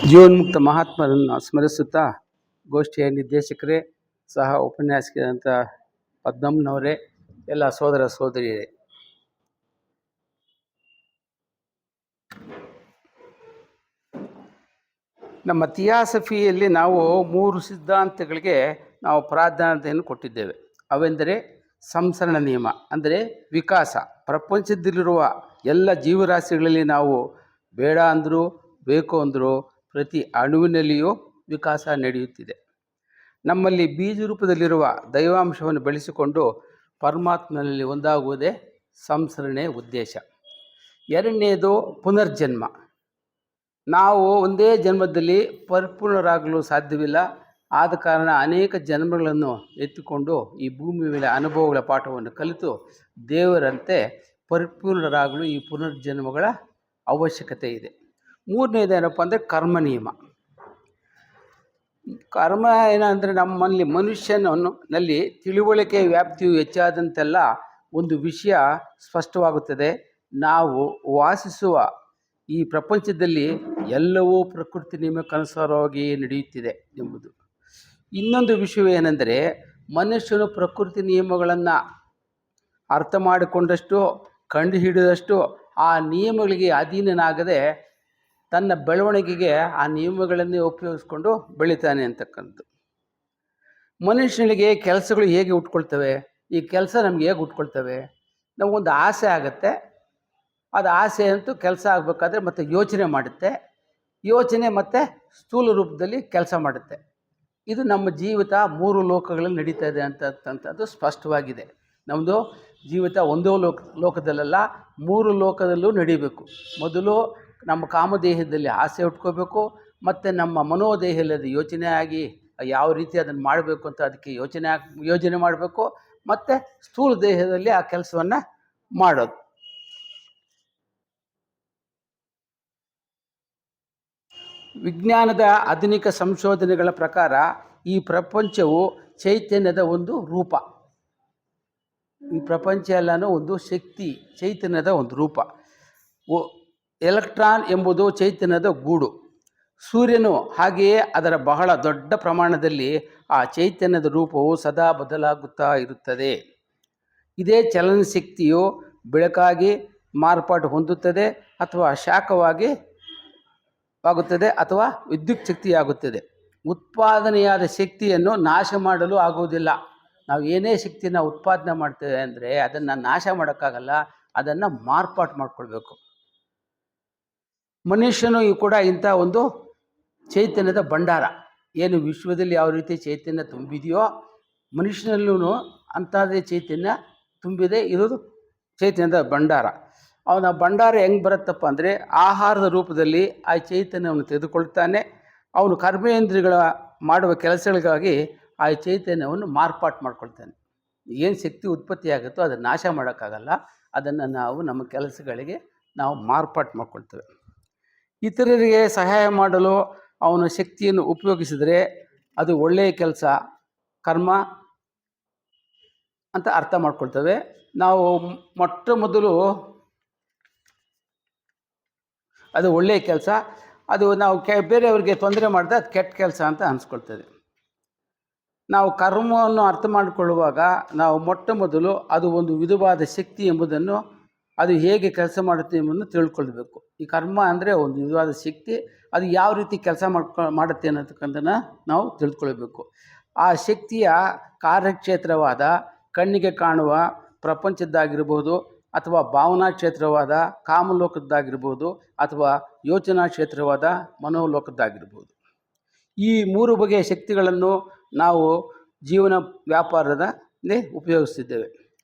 ಜೀವನ್ಮುಕ್ತ ಮಹಾತ್ಮರನ್ನು ಸ್ಮರಿಸುತ್ತಾ ಗೋಷ್ಠಿಯ ನಿರ್ದೇಶಕರೇ ಸಹ ಉಪನ್ಯಾಸಕರಂಥ ಪದ್ಮಮ್ಮನವರೇ, ಎಲ್ಲ ಸೋದರ ಸೋದರಿಯರೇ, ನಮ್ಮ ಥಿಯಾಸಫಿಯಲ್ಲಿ ನಾವು 3 ಸಿದ್ಧಾಂತಗಳಿಗೆ ನಾವು ಪ್ರಾಧಾನ್ಯತೆಯನ್ನು ಕೊಟ್ಟಿದ್ದೇವೆ. ಅವೆಂದರೆ ಸಂಸರಣ ನಿಯಮ, ಅಂದರೆ ವಿಕಾಸ. ಪ್ರಪಂಚದಲ್ಲಿರುವ ಎಲ್ಲ ಜೀವರಾಶಿಗಳಲ್ಲಿ ನಾವು ಬೇಡ ಅಂದರೂ ಬೇಕು ಅಂದರೂ ಪ್ರತಿ ಅಣುವಿನಲ್ಲಿಯೂ ವಿಕಾಸ ನಡೆಯುತ್ತಿದೆ. ನಮ್ಮಲ್ಲಿ ಬೀಜ ರೂಪದಲ್ಲಿರುವ ದೈವಾಂಶವನ್ನು ಬೆಳೆಸಿಕೊಂಡು ಪರಮಾತ್ಮನಲ್ಲಿ ಒಂದಾಗುವುದೇ ಸಂಸರಣೆಯ ಉದ್ದೇಶ. ಎರಡನೆಯದು ಪುನರ್ಜನ್ಮ. ನಾವು ಒಂದೇ ಜನ್ಮದಲ್ಲಿ ಪರಿಪೂರ್ಣರಾಗಲು ಸಾಧ್ಯವಿಲ್ಲ. ಆದ ಕಾರಣ ಅನೇಕ ಜನ್ಮಗಳನ್ನು ಎತ್ತಿಕೊಂಡು ಈ ಭೂಮಿ ಮೇಲೆ ಅನುಭವಗಳ ಪಾಠವನ್ನು ಕಲಿತು ದೇವರಂತೆ ಪರಿಪೂರ್ಣರಾಗಲು ಈ ಪುನರ್ಜನ್ಮಗಳ ಅವಶ್ಯಕತೆ ಇದೆ. ಮೂರನೇದೇನಪ್ಪ ಅಂದರೆ ಕರ್ಮ ನಿಯಮ. ಕರ್ಮ ಏನಂದರೆ ನಮ್ಮಲ್ಲಿ ಮನುಷ್ಯನಲ್ಲಿ ತಿಳುವಳಿಕೆ ವ್ಯಾಪ್ತಿಯು ಹೆಚ್ಚಾದಂತೆಲ್ಲ ಒಂದು ವಿಷಯ ಸ್ಪಷ್ಟವಾಗುತ್ತದೆ. ನಾವು ವಾಸಿಸುವ ಈ ಪ್ರಪಂಚದಲ್ಲಿ ಎಲ್ಲವೂ ಪ್ರಕೃತಿ ನಿಯಮಕ್ಕನುಸಾರವಾಗಿ ನಡೆಯುತ್ತಿದೆ ಎಂಬುದು. ಇನ್ನೊಂದು ವಿಷಯವೇನೆಂದರೆ ಮನುಷ್ಯನು ಪ್ರಕೃತಿ ನಿಯಮಗಳನ್ನು ಅರ್ಥ ಮಾಡಿಕೊಂಡಷ್ಟು, ಕಂಡುಹಿಡಿದಷ್ಟು ಆ ನಿಯಮಗಳಿಗೆ ಅಧೀನನಾಗದೆ ತನ್ನ ಬೆಳವಣಿಗೆಗೆ ಆ ನಿಯಮಗಳನ್ನೇ ಉಪಯೋಗಿಸ್ಕೊಂಡು ಬೆಳೀತಾನೆ ಅಂತಕ್ಕಂಥದ್ದು. ಮನುಷ್ಯನಿಗೆ ಕೆಲಸಗಳು ಹೇಗೆ ಹುಟ್ಕೊಳ್ತವೆ? ಈ ಕೆಲಸ ನಮ್ಗೆ ಹೇಗೆ ಹುಟ್ಕೊಳ್ತವೆ? ನಮಗೊಂದು ಆಸೆ ಆಗುತ್ತೆ. ಅದು ಆಸೆ ಅಂತೂ ಕೆಲಸ ಆಗಬೇಕಾದ್ರೆ ಮತ್ತೆ ಯೋಚನೆ ಮಾಡುತ್ತೆ. ಯೋಚನೆ ಮತ್ತು ಸ್ಥೂಲ ರೂಪದಲ್ಲಿ ಕೆಲಸ ಮಾಡುತ್ತೆ. ಇದು ನಮ್ಮ ಜೀವಿತ 3 ಲೋಕಗಳಲ್ಲಿ ನಡೀತಾ ಇದೆ ಅಂತಕ್ಕಂಥದ್ದು ಸ್ಪಷ್ಟವಾಗಿದೆ. ನಮ್ಮದು ಜೀವಿತ ಒಂದೇ ಲೋಕದಲ್ಲ, 3 ಲೋಕದಲ್ಲೂ ನಡೀಬೇಕು. ಮೊದಲು ನಮ್ಮ ಕಾಮದೇಹದಲ್ಲಿ ಆಸೆ ಹುಟ್ಕೋಬೇಕು, ಮತ್ತು ನಮ್ಮ ಮನೋದೇಹದಲ್ಲಿ ಯೋಚನೆ ಆಗಿ ಯಾವ ರೀತಿ ಅದನ್ನು ಮಾಡಬೇಕು ಅಂತ ಅದಕ್ಕೆ ಯೋಜನೆ ಮಾಡಬೇಕು, ಮತ್ತು ಸ್ಥೂಲ ದೇಹದಲ್ಲಿ ಆ ಕೆಲಸವನ್ನು ಮಾಡೋದು. ವಿಜ್ಞಾನದ ಆಧುನಿಕ ಸಂಶೋಧನೆಗಳ ಪ್ರಕಾರ ಈ ಪ್ರಪಂಚವು ಚೈತನ್ಯದ ಒಂದು ರೂಪ. ಈ ಪ್ರಪಂಚ ಎಲ್ಲನೂ ಒಂದು ಶಕ್ತಿ, ಚೈತನ್ಯದ ಒಂದು ರೂಪ. ಎಲೆಕ್ಟ್ರಾನ್ ಎಂಬುದು ಚೈತನ್ಯದ ಗೂಡು. ಸೂರ್ಯನು ಹಾಗೆಯೇ ಅದರ ಬಹಳ ದೊಡ್ಡ ಪ್ರಮಾಣದಲ್ಲಿ ಆ ಚೈತನ್ಯದ ರೂಪವು ಸದಾ ಬದಲಾಗುತ್ತಾ ಇರುತ್ತದೆ. ಇದೇ ಚಲನಶಕ್ತಿಯು ಬೆಳಕಾಗಿ ಮಾರ್ಪಾಟು ಹೊಂದುತ್ತದೆ, ಅಥವಾ ಶಾಖವಾಗಿ ಆಗುತ್ತದೆ, ಅಥವಾ ವಿದ್ಯುತ್ ಶಕ್ತಿಯಾಗುತ್ತದೆ. ಉತ್ಪಾದನೆಯಾದ ಶಕ್ತಿಯನ್ನು ನಾಶ ಮಾಡಲು ಆಗುವುದಿಲ್ಲ. ನಾವು ಏನೇ ಶಕ್ತಿನ ಉತ್ಪಾದನೆ ಮಾಡ್ತೇವೆ ಅಂದರೆ ಅದನ್ನು ನಾಶ ಮಾಡೋಕ್ಕಾಗಲ್ಲ, ಅದನ್ನು ಮಾರ್ಪಾಟು ಮಾಡ್ಕೊಳ್ಬೇಕು. ಮನುಷ್ಯನು ಕೂಡ ಇಂಥ ಒಂದು ಚೈತನ್ಯದ ಭಂಡಾರ. ಏನು ವಿಶ್ವದಲ್ಲಿ ಯಾವ ರೀತಿ ಚೈತನ್ಯ ತುಂಬಿದೆಯೋ ಮನುಷ್ಯನಲ್ಲೂ ಅಂಥದ್ದೇ ಚೈತನ್ಯ ತುಂಬಿದೆ. ಇರೋದು ಚೈತನ್ಯದ ಭಂಡಾರ. ಅವನ ಭಂಡಾರ ಹೆಂಗೆ ಬರುತ್ತಪ್ಪ ಅಂದರೆ ಆಹಾರದ ರೂಪದಲ್ಲಿ ಆ ಚೈತನ್ಯವನ್ನು ತೆಗೆದುಕೊಳ್ತಾನೆ. ಅವನು ಕರ್ಮೇಂದ್ರಿಯಗಳ ಮಾಡುವ ಕೆಲಸಗಳಿಗಾಗಿ ಆ ಚೈತನ್ಯವನ್ನು ಮಾರ್ಪಾಟು ಮಾಡ್ಕೊಳ್ತಾನೆ. ಏನು ಶಕ್ತಿ ಉತ್ಪತ್ತಿ ಆಗುತ್ತೋ ಅದನ್ನು ನಾಶ ಮಾಡೋಕ್ಕಾಗಲ್ಲ, ಅದನ್ನು ನಾವು ನಮ್ಮ ಕೆಲಸಗಳಿಗೆ ನಾವು ಮಾರ್ಪಾಟು ಮಾಡ್ಕೊಳ್ತೇವೆ. ಇತರರಿಗೆ ಸಹಾಯ ಮಾಡಲು ಅವನ ಶಕ್ತಿಯನ್ನು ಉಪಯೋಗಿಸಿದರೆ ಅದು ಒಳ್ಳೆಯ ಕೆಲಸ, ಕರ್ಮ ಅಂತ ಅರ್ಥ ಮಾಡ್ಕೊಳ್ತೇವೆ. ನಾವು ಮೊಟ್ಟ ಮೊದಲು ಅದು ಒಳ್ಳೆಯ ಕೆಲಸ, ಅದು ನಾವು ಬೇರೆಯವ್ರಿಗೆ ತೊಂದರೆ ಮಾಡಿದ್ರೆ ಅದು ಕೆಟ್ಟ ಕೆಲಸ ಅಂತ ಅನಿಸ್ಕೊಳ್ತದೆ. ನಾವು ಕರ್ಮವನ್ನು ಅರ್ಥ ಮಾಡಿಕೊಳ್ಳುವಾಗ ನಾವು ಮೊಟ್ಟ ಮೊದಲು ಅದು ಒಂದು ವಿಧವಾದ ಶಕ್ತಿ ಎಂಬುದನ್ನು, ಅದು ಹೇಗೆ ಕೆಲಸ ಮಾಡುತ್ತೆ ಎಂಬುದನ್ನು ತಿಳ್ಕೊಳ್ಬೇಕು. ಈ ಕರ್ಮ ಅಂದರೆ ಒಂದು ವಿಧವಾದ ಶಕ್ತಿ, ಅದು ಯಾವ ರೀತಿ ಕೆಲಸ ಮಾಡುತ್ತೆ ಅನ್ನೋದಕ್ಕಂತನ ನಾವು ತಿಳ್ಕೊಳ್ಬೇಕು. ಆ ಶಕ್ತಿಯ ಕಾರ್ಯಕ್ಷೇತ್ರವಾದ ಕಣ್ಣಿಗೆ ಕಾಣುವ ಪ್ರಪಂಚದ್ದಾಗಿರ್ಬೋದು, ಅಥವಾ ಭಾವನಾ ಕ್ಷೇತ್ರವಾದ ಕಾಮಲೋಕದ್ದಾಗಿರ್ಬೋದು, ಅಥವಾ ಯೋಚನಾ ಕ್ಷೇತ್ರವಾದ ಮನೋಲೋಕದ್ದಾಗಿರ್ಬೋದು. ಈ 3 ಬಗೆಯ ಶಕ್ತಿಗಳನ್ನು ನಾವು ಜೀವನ ವ್ಯಾಪಾರದಲ್ಲಿ ಉಪಯೋಗಿಸ್ತಿದ್ದೇವೆ.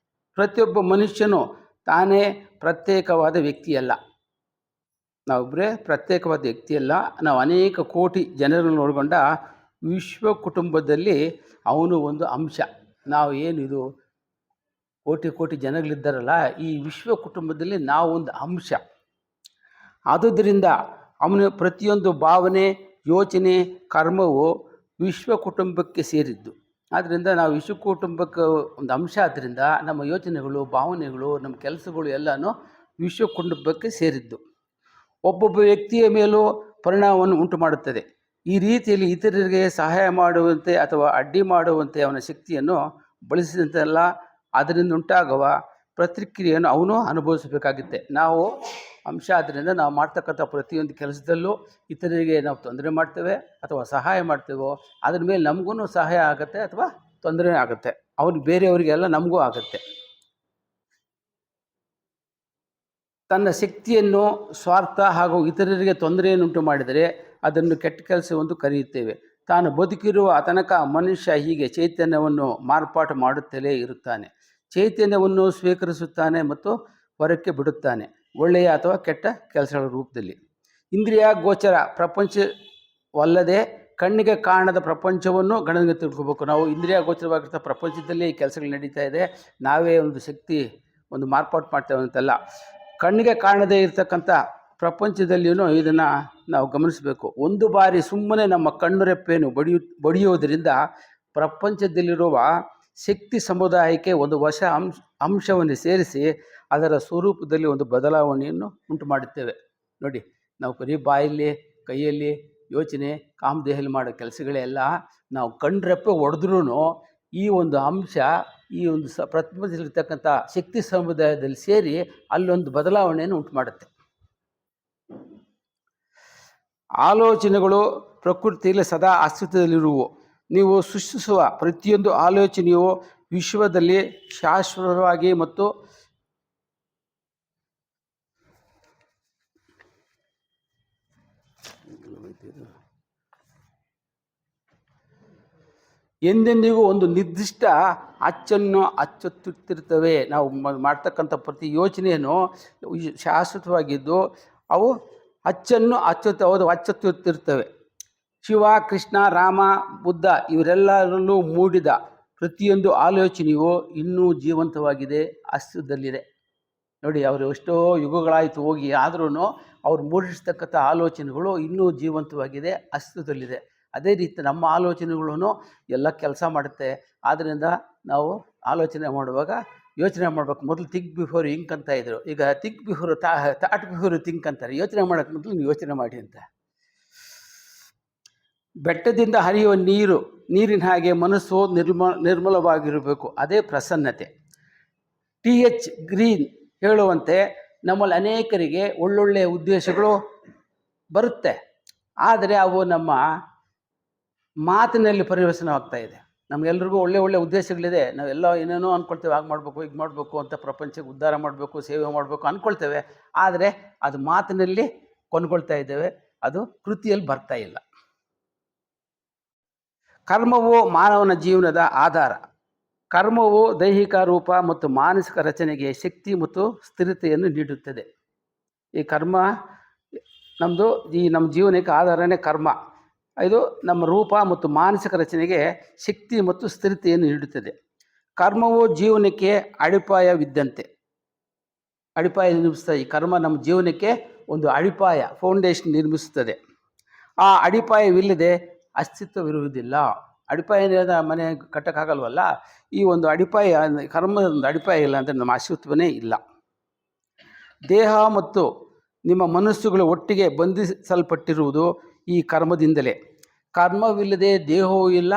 ಪ್ರತಿಯೊಬ್ಬ ಮನುಷ್ಯನು ತಾನೇ ಪ್ರತ್ಯೇಕವಾದ ವ್ಯಕ್ತಿಯಲ್ಲ. ನಾವೊಬ್ಬರೇ ಪ್ರತ್ಯೇಕವಾದ ವ್ಯಕ್ತಿಯಲ್ಲ. ನಾವು ಅನೇಕ ಕೋಟಿ ಜನರನ್ನು ಒಳಗೊಂಡ ವಿಶ್ವ ಕುಟುಂಬದಲ್ಲಿ ಅವನು ಒಂದು ಅಂಶ. ನಾವು ಏನಿದು ಕೋಟಿ ಕೋಟಿ ಜನಗಳಿದ್ದಾರಲ್ಲ, ಈ ವಿಶ್ವ ಕುಟುಂಬದಲ್ಲಿ ನಾವು ಒಂದು ಅಂಶ. ಆದುದರಿಂದ ಅವನ ಪ್ರತಿಯೊಂದು ಭಾವನೆ, ಯೋಚನೆ, ಕರ್ಮವು ವಿಶ್ವ ಕುಟುಂಬಕ್ಕೆ ಸೇರಿದ್ದು. ಆದ್ದರಿಂದ ನಾವು ವಿಶ್ವ ಕುಟುಂಬಕ್ಕೆ ಒಂದು ಅಂಶ. ಆದ್ದರಿಂದ ನಮ್ಮ ಯೋಚನೆಗಳು, ಭಾವನೆಗಳು, ನಮ್ಮ ಕೆಲಸಗಳು ಎಲ್ಲನೂ ವಿಶ್ವ ಕುಟುಂಬಕ್ಕೆ ಸೇರಿದ್ದು. ಒಬ್ಬೊಬ್ಬ ವ್ಯಕ್ತಿಯ ಮೇಲೂ ಪರಿಣಾಮವನ್ನು ಉಂಟು ಮಾಡುತ್ತದೆ. ಈ ರೀತಿಯಲ್ಲಿ ಇತರರಿಗೆ ಸಹಾಯ ಮಾಡುವಂತೆ ಅಥವಾ ಅಡ್ಡಿ ಮಾಡುವಂತೆ ಅವನ ಶಕ್ತಿಯನ್ನು ಬಳಸಿದಂತೆಲ್ಲ ಅದರಿಂದ ಉಂಟಾಗುವ ಪ್ರತಿಕ್ರಿಯೆಯನ್ನು ಅವನು ಅನುಭವಿಸಬೇಕಾಗುತ್ತೆ. ನಾವು ಅಂಶ ಆದ್ದರಿಂದ ನಾವು ಮಾಡ್ತಕ್ಕಂಥ ಪ್ರತಿಯೊಂದು ಕೆಲಸದಲ್ಲೂ ಇತರರಿಗೆ ನಾವು ತೊಂದರೆ ಮಾಡ್ತೇವೆ ಅಥವಾ ಸಹಾಯ ಮಾಡ್ತೇವೋ ಅದ್ರ ಮೇಲೆ ನಮಗೂ ಸಹಾಯ ಆಗುತ್ತೆ ಅಥವಾ ತೊಂದರೆ ಆಗುತ್ತೆ. ಅವ್ರಿಗೆ ಬೇರೆಯವರಿಗೆಲ್ಲ ನಮಗೂ ಆಗುತ್ತೆ. ತನ್ನ ಶಕ್ತಿಯನ್ನು ಸ್ವಾರ್ಥ ಹಾಗೂ ಇತರರಿಗೆ ತೊಂದರೆಯನ್ನುಂಟು ಮಾಡಿದರೆ ಅದನ್ನು ಕೆಟ್ಟ ಕೆಲಸವೆಂದು ಕರೆಯುತ್ತೇವೆ. ತಾನು ಬದುಕಿರುವ ತನಕ ಮನುಷ್ಯ ಹೀಗೆ ಚೈತನ್ಯವನ್ನು ಮಾರ್ಪಾಟು ಮಾಡುತ್ತಲೇ ಇರುತ್ತಾನೆ. ಚೈತನ್ಯವನ್ನು ಸ್ವೀಕರಿಸುತ್ತಾನೆ ಮತ್ತು ಹೊರಕ್ಕೆ ಬಿಡುತ್ತಾನೆ, ಒಳ್ಳೆಯ ಅಥವಾ ಕೆಟ್ಟ ಕೆಲಸಗಳ ರೂಪದಲ್ಲಿ. ಇಂದ್ರಿಯ ಗೋಚರ ಪ್ರಪಂಚವಲ್ಲದೆ ಕಣ್ಣಿಗೆ ಕಾಣದ ಪ್ರಪಂಚವನ್ನು ಗಣನೆಗೆ ತಿಳ್ಕೋಬೇಕು. ನಾವು ಇಂದ್ರಿಯ ಗೋಚರವಾಗಿರ್ತ ಪ್ರಪಂಚದಲ್ಲಿ ಈ ಕೆಲಸಗಳು ನಡೀತಾ ಇದೆ, ನಾವೇ ಒಂದು ಶಕ್ತಿ ಒಂದು ಮಾರ್ಪಾಟು ಮಾಡ್ತೇವೆ ಅಂತಲ್ಲ. ಕಣ್ಣಿಗೆ ಕಾಣದೇ ಇರತಕ್ಕಂಥ ಪ್ರಪಂಚದಲ್ಲಿಯೂ ಇದನ್ನು ನಾವು ಗಮನಿಸಬೇಕು. ಒಂದು ಬಾರಿ ಸುಮ್ಮನೆ ನಮ್ಮ ಕಣ್ಣು ರೆಪ್ಪೆಯನ್ನು ಬಡಿಯೋದರಿಂದ ಪ್ರಪಂಚದಲ್ಲಿರುವ ಶಕ್ತಿ ಸಮುದಾಯಕ್ಕೆ ಒಂದು ಹೊಸ ಅಂಶವನ್ನು ಸೇರಿಸಿ ಅದರ ಸ್ವರೂಪದಲ್ಲಿ ಒಂದು ಬದಲಾವಣೆಯನ್ನು ಉಂಟು ಮಾಡುತ್ತೇವೆ. ನೋಡಿ, ನಾವು ಬರೀ ಬಾಯಲ್ಲಿ ಕೈಯಲ್ಲಿ ಯೋಚನೆ ಕಾಮದೇಹದಲ್ಲಿ ಮಾಡೋ ಕೆಲಸಗಳೆಲ್ಲ ನಾವು ಕಣ್ರೆಪ್ಪೆ ಹೊಡೆದ್ರೂ ಈ ಒಂದು ಅಂಶ ಈ ಒಂದು ಪ್ರಪಂಚದಲ್ಲಿರ್ತಕ್ಕಂಥ ಶಕ್ತಿ ಸಮುದಾಯದಲ್ಲಿ ಸೇರಿ ಅಲ್ಲೊಂದು ಬದಲಾವಣೆಯನ್ನು ಉಂಟು ಮಾಡುತ್ತೆ. ಆಲೋಚನೆಗಳು ಪ್ರಕೃತಿಯಲ್ಲಿ ಸದಾ ಅಸ್ತಿತ್ವದಲ್ಲಿರುವು. ನೀವು ಸೃಷ್ಟಿಸುವ ಪ್ರತಿಯೊಂದು ಆಲೋಚನೆಯು ವಿಶ್ವದಲ್ಲಿ ಶಾಶ್ವತವಾಗಿ ಮತ್ತು ಎಂದೆಂದಿಗೂ ಒಂದು ನಿರ್ದಿಷ್ಟ ಅಚ್ಚನ್ನು ಅಚ್ಚೊತ್ತುತ್ತಿರ್ತವೆ. ನಾವು ಮಾಡ್ತಕ್ಕಂಥ ಪ್ರತಿ ಯೋಚನೆಯನ್ನು ಶಾಶ್ವತವಾಗಿದ್ದು ಅವು ಅಚ್ಚನ್ನು ಅಚ್ಚೊತ್ತುತ್ತಿರ್ತವೆ. ಶಿವ, ಕೃಷ್ಣ, ರಾಮ, ಬುದ್ಧ ಇವರೆಲ್ಲರಲ್ಲೂ ಮೂಡಿದ ಪ್ರತಿಯೊಂದು ಆಲೋಚನೆಯು ಇನ್ನೂ ಜೀವಂತವಾಗಿದೆ, ಅಸ್ತಿತ್ವದಲ್ಲಿದೆ. ನೋಡಿ, ಅವರು ಎಷ್ಟೋ ಯುಗಗಳಾಯಿತು ಹೋಗಿ, ಆದ್ರೂ ಅವ್ರು ಮೂಡಿಸ್ತಕ್ಕಂಥ ಆಲೋಚನೆಗಳು ಇನ್ನೂ ಜೀವಂತವಾಗಿದೆ, ಅಸ್ತಿತ್ವದಲ್ಲಿದೆ. ಅದೇ ರೀತಿ ನಮ್ಮ ಆಲೋಚನೆಗಳೂ ಎಲ್ಲ ಕೆಲಸ ಮಾಡುತ್ತೆ. ಆದ್ದರಿಂದ ನಾವು ಆಲೋಚನೆ ಮಾಡುವಾಗ ಯೋಚನೆ ಮಾಡಬೇಕು. ಮೊದಲು ಥಿಂಕ್ ಬಿಫೋರ್ ಇಂಕ್ ಅಂತ ಇದ್ರು, ಈಗ think before thought before think ಅಂತಾರೆ. ಯೋಚನೆ ಮಾಡೋಕ್ಕೆ ಮೊದಲು ನೀವು ಯೋಚನೆ ಮಾಡಿ ಅಂತ. ಬೆಟ್ಟದಿಂದ ಹರಿಯುವ ನೀರಿನ ಹಾಗೆ ಮನಸ್ಸು ನಿರ್ಮಲವಾಗಿರಬೇಕು, ಅದೇ ಪ್ರಸನ್ನತೆ. TH ಗ್ರೀನ್ ಹೇಳುವಂತೆ ನಮ್ಮಲ್ಲಿ ಅನೇಕರಿಗೆ ಒಳ್ಳೊಳ್ಳೆಯ ಉದ್ದೇಶಗಳು ಬರುತ್ತೆ, ಆದರೆ ಅವು ನಮ್ಮ ಮಾತಿನಲ್ಲಿ ಪರಿವರ್ತನವಾಗ್ತಾ ಇದೆ. ನಮಗೆಲ್ರಿಗೂ ಒಳ್ಳೆ ಉದ್ದೇಶಗಳಿದೆ, ನಾವೆಲ್ಲ ಏನೇನೋ ಅಂದ್ಕೊಳ್ತೇವೆ, ಹಾಗೆ ಮಾಡಬೇಕು ಹೀಗೆ ಮಾಡಬೇಕು ಅಂತ, ಪ್ರಪಂಚಕ್ಕೆ ಉದ್ಧಾರ ಮಾಡಬೇಕು, ಸೇವೆ ಮಾಡಬೇಕು ಅಂದ್ಕೊಳ್ತೇವೆ. ಆದರೆ ಅದು ಮಾತಿನಲ್ಲಿ ಕೊಂಡ್ಕೊಳ್ತಾ ಇದ್ದೇವೆ, ಅದು ಕೃತಿಯಲ್ಲಿ ಬರ್ತಾ ಇಲ್ಲ. ಕರ್ಮವು ಮಾನವನ ಜೀವನದ ಆಧಾರ. ಕರ್ಮವು ದೈಹಿಕ ರೂಪ ಮತ್ತು ಮಾನಸಿಕ ರಚನೆಗೆ ಶಕ್ತಿ ಮತ್ತು ಸ್ಥಿರತೆಯನ್ನು ನೀಡುತ್ತದೆ. ಈ ಕರ್ಮ ನಮ್ಮ ಜೀವನಕ್ಕೆ ಆಧಾರನೇ ಕರ್ಮ. ಇದು ನಮ್ಮ ರೂಪ ಮತ್ತು ಮಾನಸಿಕ ರಚನೆಗೆ ಶಕ್ತಿ ಮತ್ತು ಸ್ಥಿರತೆಯನ್ನು ನೀಡುತ್ತದೆ. ಕರ್ಮವು ಜೀವನಕ್ಕೆ ಅಡಿಪಾಯವಿದ್ದಂತೆ, ಅಡಿಪಾಯ ನಿರ್ಮಿಸ್ತದೆ. ಈ ಕರ್ಮ ನಮ್ಮ ಜೀವನಕ್ಕೆ ಒಂದು ಅಡಿಪಾಯ, ಫೌಂಡೇಶನ್ ನಿರ್ಮಿಸುತ್ತದೆ. ಆ ಅಡಿಪಾಯವಿಲ್ಲದೆ ಅಸ್ತಿತ್ವವಿರುವುದಿಲ್ಲ. ಅಡಿಪಾಯ ಮನೆ ಕಟ್ಟಕ್ಕಾಗಲ್ವಲ್ಲ, ಈ ಒಂದು ಅಡಿಪಾಯ, ಕರ್ಮದ ಒಂದು ಅಡಿಪಾಯ ಇಲ್ಲ ಅಂದರೆ ನಮ್ಮ ಅಸ್ತಿತ್ವನೇ ಇಲ್ಲ. ದೇಹ ಮತ್ತು ನಿಮ್ಮ ಮನಸ್ಸುಗಳು ಒಟ್ಟಿಗೆ ಬಂಧಿಸಲ್ಪಟ್ಟಿರುವುದು ಈ ಕರ್ಮದಿಂದಲೇ. ಕರ್ಮವಿಲ್ಲದೆ ದೇಹವೂ ಇಲ್ಲ,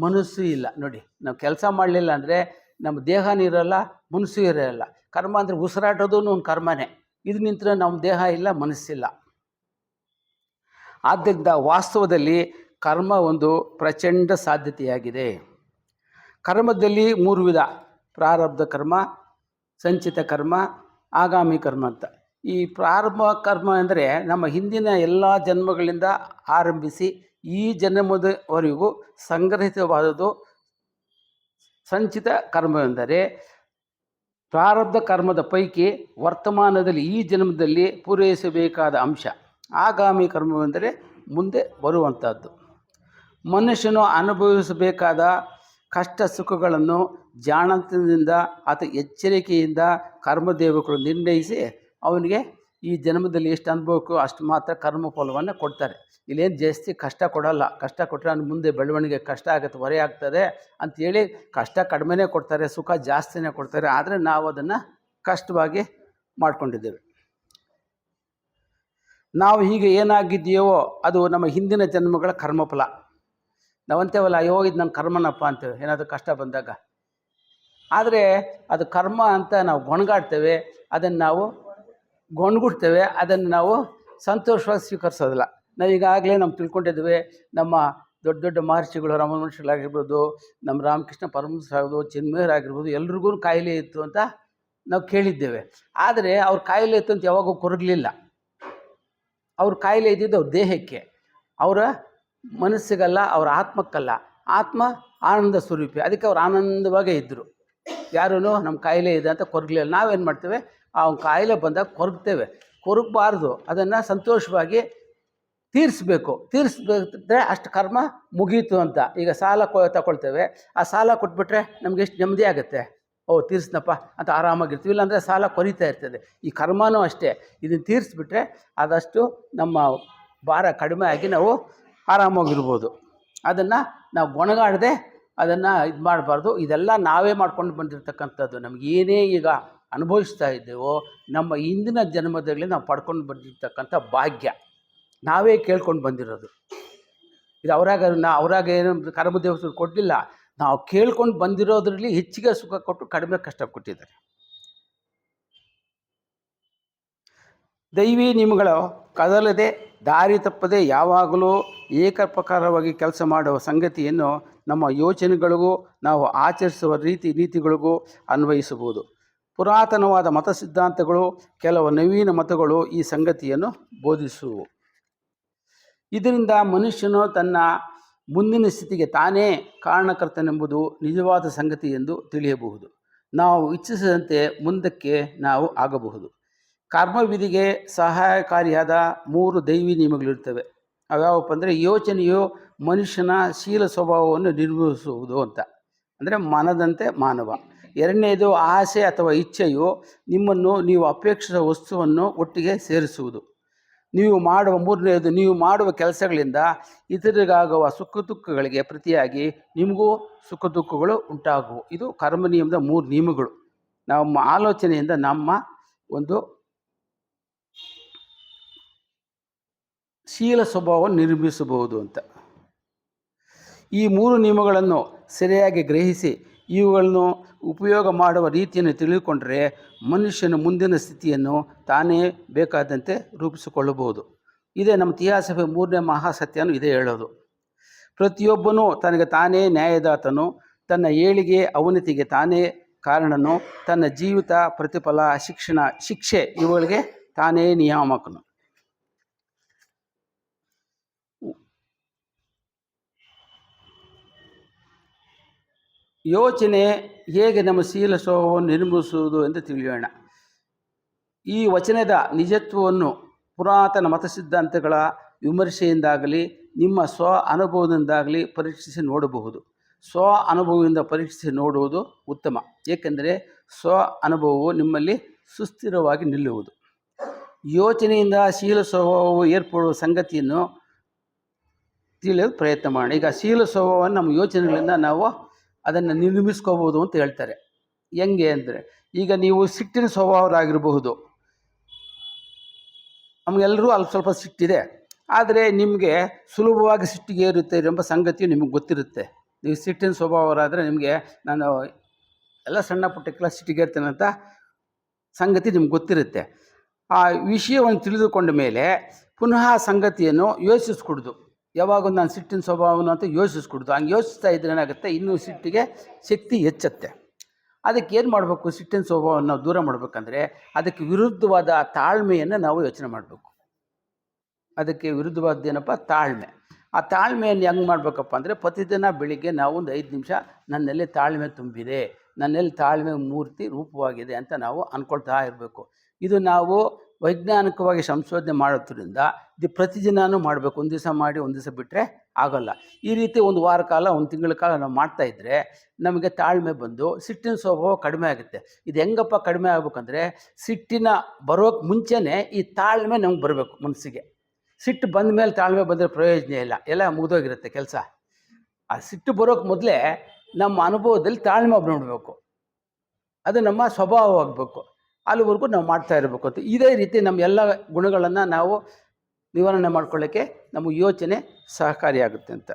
ಮನಸ್ಸು ಇಲ್ಲ. ನೋಡಿ, ನಾವು ಕೆಲಸ ಮಾಡಲಿಲ್ಲ ಅಂದರೆ ನಮ್ಮ ದೇಹನೂ ಇರೋಲ್ಲ, ಮನಸ್ಸು ಇರೋಲ್ಲ. ಕರ್ಮ ಅಂದರೆ ಉಸಿರಾಟೋದು ಒಂದು ಕರ್ಮನೇ. ಇದು ನಿಂತರೆ ನಮ್ಮ ದೇಹ ಇಲ್ಲ, ಮನಸ್ಸಿಲ್ಲ. ಆದ್ದರಿಂದ ವಾಸ್ತವದಲ್ಲಿ ಕರ್ಮ ಒಂದು ಪ್ರಚಂಡ ಸಾಧ್ಯತೆಯಾಗಿದೆ. ಕರ್ಮದಲ್ಲಿ 3 ವಿಧ: ಪ್ರಾರಬ್ಧ ಕರ್ಮ, ಸಂಚಿತ ಕರ್ಮ, ಆಗಾಮಿ ಕರ್ಮ ಅಂತ. ಈ ಪ್ರಾರಬ್ಧ ಕರ್ಮ ಅಂದರೆ ನಮ್ಮ ಹಿಂದಿನ ಎಲ್ಲ ಜನ್ಮಗಳಿಂದ ಆರಂಭಿಸಿ ಈ ಜನ್ಮದವರೆಗೂ ಸಂಗ್ರಹಿತವಾದದ್ದು. ಸಂಚಿತ ಕರ್ಮವೆಂದರೆ ಪ್ರಾರಬ್ಧ ಕರ್ಮದ ಪೈಕಿ ವರ್ತಮಾನದಲ್ಲಿ ಈ ಜನ್ಮದಲ್ಲಿ ಪೂರೈಸಬೇಕಾದ ಅಂಶ. ಆಗಾಮಿ ಕರ್ಮವೆಂದರೆ ಮುಂದೆ ಬರುವಂಥದ್ದು. ಮನುಷ್ಯನು ಅನುಭವಿಸಬೇಕಾದ ಕಷ್ಟ ಸುಖಗಳನ್ನು ಜಾಣತನದಿಂದ ಅಥವಾ ಎಚ್ಚರಿಕೆಯಿಂದ ಕರ್ಮದೇವಗಳು ನಿರ್ಣಯಿಸಿ ಅವನಿಗೆ ಈ ಜನ್ಮದಲ್ಲಿ ಎಷ್ಟು ಅನುಭವಕ್ಕೂ ಅಷ್ಟು ಮಾತ್ರ ಕರ್ಮ ಫಲವನ್ನು ಕೊಡ್ತಾರೆ. ಇಲ್ಲೇನು ಜಾಸ್ತಿ ಕಷ್ಟ ಕೊಡೋಲ್ಲ. ಕಷ್ಟ ಕೊಟ್ಟರೆ ಅವ್ನು ಮುಂದೆ ಬೆಳವಣಿಗೆ ಕಷ್ಟ ಆಗುತ್ತೆ, ಹೊರೆ ಆಗ್ತದೆ ಅಂಥೇಳಿ ಕಷ್ಟ ಕಡಿಮೆನೇ ಕೊಡ್ತಾರೆ, ಸುಖ ಜಾಸ್ತಿನೇ ಕೊಡ್ತಾರೆ. ಆದರೆ ನಾವು ಅದನ್ನು ಕಷ್ಟವಾಗಿ ಮಾಡ್ಕೊಂಡಿದ್ದೇವೆ. ನಾವು ಹೀಗೆ ಏನಾಗಿದೆಯೋ ಅದು ನಮ್ಮ ಹಿಂದಿನ ಜನ್ಮಗಳ ಕರ್ಮಫಲ. ನಾವಂತೇವಲ್ಲ, ಅಯ್ಯೋ ಇದು ನನ್ನ ಕರ್ಮನಪ್ಪ ಅಂತೇವೆ ಏನಾದರೂ ಕಷ್ಟ ಬಂದಾಗ. ಆದರೆ ಅದು ಕರ್ಮ ಅಂತ ನಾವು ಗೊಣಗಾಡ್ತೇವೆ, ಅದನ್ನು ನಾವು ಗೊಣಗುಡ್ತೇವೆ, ಅದನ್ನು ನಾವು ಸಂತೋಷವಾಗಿ ಸ್ವೀಕರಿಸೋದಿಲ್ಲ. ನಾವು ಈಗಾಗಲೇ ನಾವು ತಿಳ್ಕೊಂಡಿದ್ದೇವೆ, ನಮ್ಮ ದೊಡ್ಡ ದೊಡ್ಡ ಮಹರ್ಷಿಗಳು, ರಮಣ ಮಹರ್ಷಿಗಳಾಗಿರ್ಬೋದು, ನಮ್ಮ ರಾಮಕೃಷ್ಣ ಪರಮಹಂಸರಾಗಿರ್ಬೋದು, ಚಿನ್ಮಯರಾಗಿರ್ಬೋದು, ಎಲ್ರಿಗೂ ಕಾಯಿಲೆ ಇತ್ತು ಅಂತ ನಾವು ಕೇಳಿದ್ದೇವೆ. ಆದರೆ ಅವ್ರ ಕಾಯಿಲೆ ಇತ್ತು ಅಂತ ಯಾವಾಗೂ ಕೊರಗಲಿಲ್ಲ. ಅವ್ರ ಕಾಯಿಲೆ ಇದ್ದಿದ್ದು ಅವ್ರ ದೇಹಕ್ಕೆ, ಅವರ ಮನಸ್ಸಿಗಲ್ಲ, ಅವರ ಆತ್ಮಕ್ಕಲ್ಲ. ಆತ್ಮ ಆನಂದ ಸ್ವರೂಪಿ, ಅದಕ್ಕೆ ಅವ್ರು ಆನಂದವಾಗೇ ಇದ್ದರು. ಯಾರೂ ನಮ್ಮ ಕಾಯಿಲೆ ಇದೆ ಅಂತ ಕೊರಗಲಿಲ್ಲ. ನಾವೇನು ಮಾಡ್ತೇವೆ, ಆ ಕಾಯಿಲೆ ಬಂದಾಗ ಕೊರಗ್ತೇವೆ. ಕೊರಗಬಾರ್ದು, ಅದನ್ನು ಸಂತೋಷವಾಗಿ ತೀರಿಸ್ಬೇಕು. ತೀರಿಸ್ಬೇಕಿದ್ರೆ ಅಷ್ಟು ಕರ್ಮ ಮುಗೀತು ಅಂತ. ಈಗ ಸಾಲ ತಗೊಳ್ತೇವೆ, ಆ ಸಾಲ ಕೊಟ್ಬಿಟ್ರೆ ನಮ್ಗೆ ಎಷ್ಟು ನೆಮ್ಮದಿ ಆಗುತ್ತೆ, ಓ ತೀರಿಸ್ನಪ್ಪ ಅಂತ ಆರಾಮಾಗಿರ್ತೀವಿ. ಇಲ್ಲಾಂದರೆ ಸಾಲ ಕೊರಿತಾ ಇರ್ತದೆ. ಈ ಕರ್ಮನೂ ಅಷ್ಟೇ, ಇದನ್ನು ತೀರಿಸ್ಬಿಟ್ರೆ ಆದಷ್ಟು ನಮ್ಮ ಭಾರ ಕಡಿಮೆ ಆಗಿ ನಾವು ಆರಾಮಾಗಿರ್ಬೋದು. ಅದನ್ನು ನಾವು ಗೊಣಗಾಡದೆ ಅದನ್ನು ಇದು ಮಾಡಬಾರ್ದು. ಇದೆಲ್ಲ ನಾವೇ ಮಾಡ್ಕೊಂಡು ಬಂದಿರತಕ್ಕಂಥದ್ದು. ನಮಗೇನೇ ಈಗ ಅನುಭವಿಸ್ತಾ ಇದ್ದೇವೋ ನಮ್ಮ ಹಿಂದಿನ ಜನ್ಮದಲ್ಲಿ ನಾವು ಪಡ್ಕೊಂಡು ಬಂದಿರ್ತಕ್ಕಂಥ ಭಾಗ್ಯ, ನಾವೇ ಕೇಳ್ಕೊಂಡು ಬಂದಿರೋದು. ಇದು ಅವರಾಗ ಏನು ಕರ್ಮದೇವಸ್ಥರು ಕೊಡಲಿಲ್ಲ, ನಾವು ಕೇಳ್ಕೊಂಡು ಬಂದಿರೋದ್ರಲ್ಲಿ ಹೆಚ್ಚಿಗೆ ಸುಖ ಕೊಟ್ಟು ಕಡಿಮೆ ಕಷ್ಟ ಕೊಟ್ಟಿದ್ದಾರೆ. ದೈವಿ ನಿಯಮಗಳು ಕದಲದೆ ದಾರಿ ತಪ್ಪದೆ ಯಾವಾಗಲೂ ಏಕಪ್ರಕಾರವಾಗಿ ಕೆಲಸ ಮಾಡುವ ಸಂಗತಿಯನ್ನು ನಮ್ಮ ಯೋಚನೆಗಳಿಗೂ ನಾವು ಆಚರಿಸುವ ನೀತಿಗಳಿಗೂ ಅನ್ವಯಿಸಬಹುದು. ಪುರಾತನವಾದ ಮತ ಸಿದ್ಧಾಂತಗಳು, ಕೆಲವು ನವೀನ ಮತಗಳು ಈ ಸಂಗತಿಯನ್ನು ಬೋಧಿಸುವು. ಇದರಿಂದ ಮನುಷ್ಯನು ತನ್ನ ಮುಂದಿನ ಸ್ಥಿತಿಗೆ ತಾನೇ ಕಾರಣಕರ್ತನೆಂಬುದು ನಿಜವಾದ ಸಂಗತಿ ಎಂದು ತಿಳಿಯಬಹುದು. ನಾವು ಇಚ್ಛಿಸಿದಂತೆ ಮುಂದಕ್ಕೆ ನಾವು ಆಗಬಹುದು. ಕರ್ಮವಿಧಿಗೆ ಸಹಾಯಕಾರಿಯಾದ 3 ದೈವಿ ನಿಯಮಗಳಿರ್ತವೆ. ಅವ್ಯಾವಪ್ಪ ಅಂದರೆ, ಯೋಚನೆಯು ಮನುಷ್ಯನ ಶೀಲ ಸ್ವಭಾವವನ್ನು ನಿರ್ವಹಿಸುವುದು ಅಂತ, ಅಂದರೆ ಮನದಂತೆ ಮಾನವ. 2ನೇದು, ಆಸೆ ಅಥವಾ ಇಚ್ಛೆಯು ನಿಮ್ಮನ್ನು ನೀವು ಅಪೇಕ್ಷಿಸುವ ವಸ್ತುವನ್ನು ಒಟ್ಟಿಗೆ ಸೇರಿಸುವುದು. 3ನೇದು, ನೀವು ಮಾಡುವ ಕೆಲಸಗಳಿಂದ ಇತರರಿಗಾಗುವ ಸುಖ ದುಃಖಗಳಿಗೆ ಪ್ರತಿಯಾಗಿ ನಿಮಗೂ ಸುಖ ದುಃಖಗಳು ಉಂಟಾಗುವು. ಇದು ಕರ್ಮ ನಿಯಮದ 3 ನಿಯಮಗಳು. ನಮ್ಮ ಆಲೋಚನೆಯಿಂದ ನಮ್ಮ ಒಂದು ಶೀಲ ಸ್ವಭಾವವನ್ನು ನಿರ್ಮಿಸಬಹುದು ಅಂತ. ಈ 3 ನಿಯಮಗಳನ್ನು ಸರಿಯಾಗಿ ಗ್ರಹಿಸಿ ಇವುಗಳನ್ನು ಉಪಯೋಗ ಮಾಡುವ ರೀತಿಯನ್ನು ತಿಳಿದುಕೊಂಡರೆ ಮನುಷ್ಯನ ಮುಂದಿನ ಸ್ಥಿತಿಯನ್ನು ತಾನೇ ಬೇಕಾದಂತೆ ರೂಪಿಸಿಕೊಳ್ಳಬಹುದು. ಇದೇ ನಮ್ಮ ಇತಿಹಾಸವೇ 3ನೇ ಮಹಾಸತ್ಯನೂ ಇದೇ ಹೇಳೋದು. ಪ್ರತಿಯೊಬ್ಬನೂ ತನಗೆ ತಾನೇ ನ್ಯಾಯದಾತನು, ತನ್ನ ಏಳಿಗೆ ಅವನತಿಗೆ ತಾನೇ ಕಾರಣನು, ತನ್ನ ಜೀವಿತ ಪ್ರತಿಫಲ ಶಿಕ್ಷೆ ಇವುಗಳಿಗೆ ತಾನೇ ನಿಯಾಮಕನು. ಯೋಚನೆ ಹೇಗೆ ನಮ್ಮ ಶೀಲ ಸ್ವಭಾವವನ್ನು ನಿರ್ಮಿಸುವುದು ಎಂದು ತಿಳಿಯೋಣ. ಈ ವಚನದ ನಿಜತ್ವವನ್ನು ಪುರಾತನ ಮತಸಿದ್ಧಾಂತಗಳ ವಿಮರ್ಶೆಯಿಂದಾಗಲಿ ನಿಮ್ಮ ಸ್ವ ಅನುಭವದಿಂದಾಗಲಿ ಪರೀಕ್ಷಿಸಿ ನೋಡಬಹುದು. ಸ್ವ ಅನುಭವದಿಂದ ಪರೀಕ್ಷಿಸಿ ನೋಡುವುದು ಉತ್ತಮ, ಏಕೆಂದರೆ ಸ್ವ ಅನುಭವವು ನಿಮ್ಮಲ್ಲಿ ಸುಸ್ಥಿರವಾಗಿ ನಿಲ್ಲುವುದು. ಯೋಚನೆಯಿಂದ ಶೀಲ ಸ್ವಭಾವವು ಏರ್ಪಡುವ ಸಂಗತಿಯನ್ನು ತಿಳಿಯಲು ಪ್ರಯತ್ನ ಮಾಡೋಣ. ಈಗ ಶೀಲ ಸ್ವಭಾವವನ್ನು ನಮ್ಮ ಯೋಚನೆಗಳಿಂದ ನಾವು ಅದನ್ನು ನಿರ್ಮಿಸ್ಕೋಬೋದು ಅಂತ ಹೇಳ್ತಾರೆ. ಹೆಂಗೆ ಅಂದರೆ, ಈಗ ನೀವು ಸಿಟ್ಟಿನ ಸ್ವಭಾವರಾಗಿರಬಹುದು, ನಮಗೆಲ್ಲರೂ ಅಲ್ಲಿ ಸ್ವಲ್ಪ ಸಿಟ್ಟಿದೆ, ಆದರೆ ನಿಮಗೆ ಸುಲಭವಾಗಿ ಸಿಟ್ಟಿಗೆ ಏರುತ್ತೆ ಎಂಬ ಸಂಗತಿಯು ನಿಮಗೆ ಗೊತ್ತಿರುತ್ತೆ. ನೀವು ಸಿಟ್ಟಿನ ಸ್ವಭಾವರಾದರೆ ನಿಮಗೆ ನಾನು ಎಲ್ಲ ಸಣ್ಣ ಪುಟ್ಟಕ್ಕೆಲ್ಲ ಸಿಟ್ಟಿಗೆ ಇರ್ತೇನೆ ಅಂತ ಸಂಗತಿ ನಿಮ್ಗೆ ಗೊತ್ತಿರುತ್ತೆ. ಆ ವಿಷಯವನ್ನು ತಿಳಿದುಕೊಂಡ ಮೇಲೆ ಪುನಃ ಸಂಗತಿಯನ್ನು ಯೋಚಿಸ್ಕೊಡ್ದು. ಯಾವಾಗ ನಾನು ಸಿಟ್ಟಿನ ಸ್ವಭಾವನ ಅಂತ ಯೋಚಿಸ್ಕೊಡ್ದು. ಹಂಗೆ ಯೋಚಿಸ್ತಾ ಇದ್ರೆ ಏನಾಗುತ್ತೆ, ಇನ್ನೂ ಸಿಟ್ಟಿಗೆ ಶಕ್ತಿ ಹೆಚ್ಚುತ್ತೆ. ಅದಕ್ಕೆ ಏನು ಮಾಡಬೇಕು, ಸಿಟ್ಟಿನ ಸ್ವಭಾವವನ್ನು ನಾವು ದೂರ ಮಾಡಬೇಕಂದ್ರೆ ಅದಕ್ಕೆ ವಿರುದ್ಧವಾದ ತಾಳ್ಮೆಯನ್ನು ನಾವು ಯೋಚನೆ ಮಾಡಬೇಕು. ಅದಕ್ಕೆ ವಿರುದ್ಧವಾದ್ದೇನಪ್ಪ, ತಾಳ್ಮೆ. ಆ ತಾಳ್ಮೆಯನ್ನು ಹೆಂಗೆ ಮಾಡಬೇಕಪ್ಪ ಅಂದರೆ, ಪ್ರತಿದಿನ ಬೆಳಿಗ್ಗೆ ನಾವು ಒಂದು 5 ನಿಮಿಷ ನನ್ನಲ್ಲಿ ತಾಳ್ಮೆ ತುಂಬಿದೆ, ನನ್ನಲ್ಲಿ ತಾಳ್ಮೆ ಮೂರ್ತಿ ರೂಪವಾಗಿದೆ ಅಂತ ನಾವು ಅಂದ್ಕೊಳ್ತಾ ಇರಬೇಕು. ಇದು ನಾವು ವೈಜ್ಞಾನಿಕವಾಗಿ ಸಂಶೋಧನೆ ಮಾಡೋದ್ರಿಂದ ಇದು ಪ್ರತಿದಿನವೂ ಮಾಡಬೇಕು. ಒಂದು ದಿವಸ ಮಾಡಿ ಒಂದು ದಿವಸ ಬಿಟ್ಟರೆ ಆಗೋಲ್ಲ. ಈ ರೀತಿ ಒಂದು ವಾರ ಕಾಲ, ಒಂದು ತಿಂಗಳ ಕಾಲ ನಾವು ಮಾಡ್ತಾಯಿದ್ರೆ ನಮಗೆ ತಾಳ್ಮೆ ಬಂದು ಸಿಟ್ಟಿನ ಸ್ವಭಾವ ಕಡಿಮೆ ಆಗುತ್ತೆ. ಇದು ಹೆಂಗಪ್ಪ ಕಡಿಮೆ ಆಗ್ಬೇಕಂದ್ರೆ, ಸಿಟ್ಟಿನ ಬರೋಕ್ಕೆ ಮುಂಚೆನೇ ಈ ತಾಳ್ಮೆ ನಮ್ಗೆ ಬರಬೇಕು ಮನಸ್ಸಿಗೆ. ಸಿಟ್ಟು ಬಂದ ಮೇಲೆ ತಾಳ್ಮೆ ಬಂದರೆ ಪ್ರಯೋಜನ ಇಲ್ಲ, ಎಲ್ಲ ಮುಗಿದೋಗಿರುತ್ತೆ ಕೆಲಸ. ಆ ಸಿಟ್ಟು ಬರೋಕ್ಕೆ ಮೊದಲೇ ನಮ್ಮ ಅನುಭವದಲ್ಲಿ ತಾಳ್ಮೆ ನೋಡಬೇಕು, ಅದು ನಮ್ಮ ಸ್ವಭಾವವಾಗಬೇಕು. ಅಲ್ಲಿವರೆಗೂ ನಾವು ಮಾಡ್ತಾ ಇರಬೇಕು ಅಂತ. ಇದೇ ರೀತಿ ನಮ್ಮ ಎಲ್ಲ ಗುಣಗಳನ್ನು ನಾವು ನಿವಾರಣೆ ಮಾಡ್ಕೊಳ್ಳೋಕ್ಕೆ ನಮಗೆ ಯೋಚನೆ ಸಹಕಾರಿಯಾಗುತ್ತೆ ಅಂತ.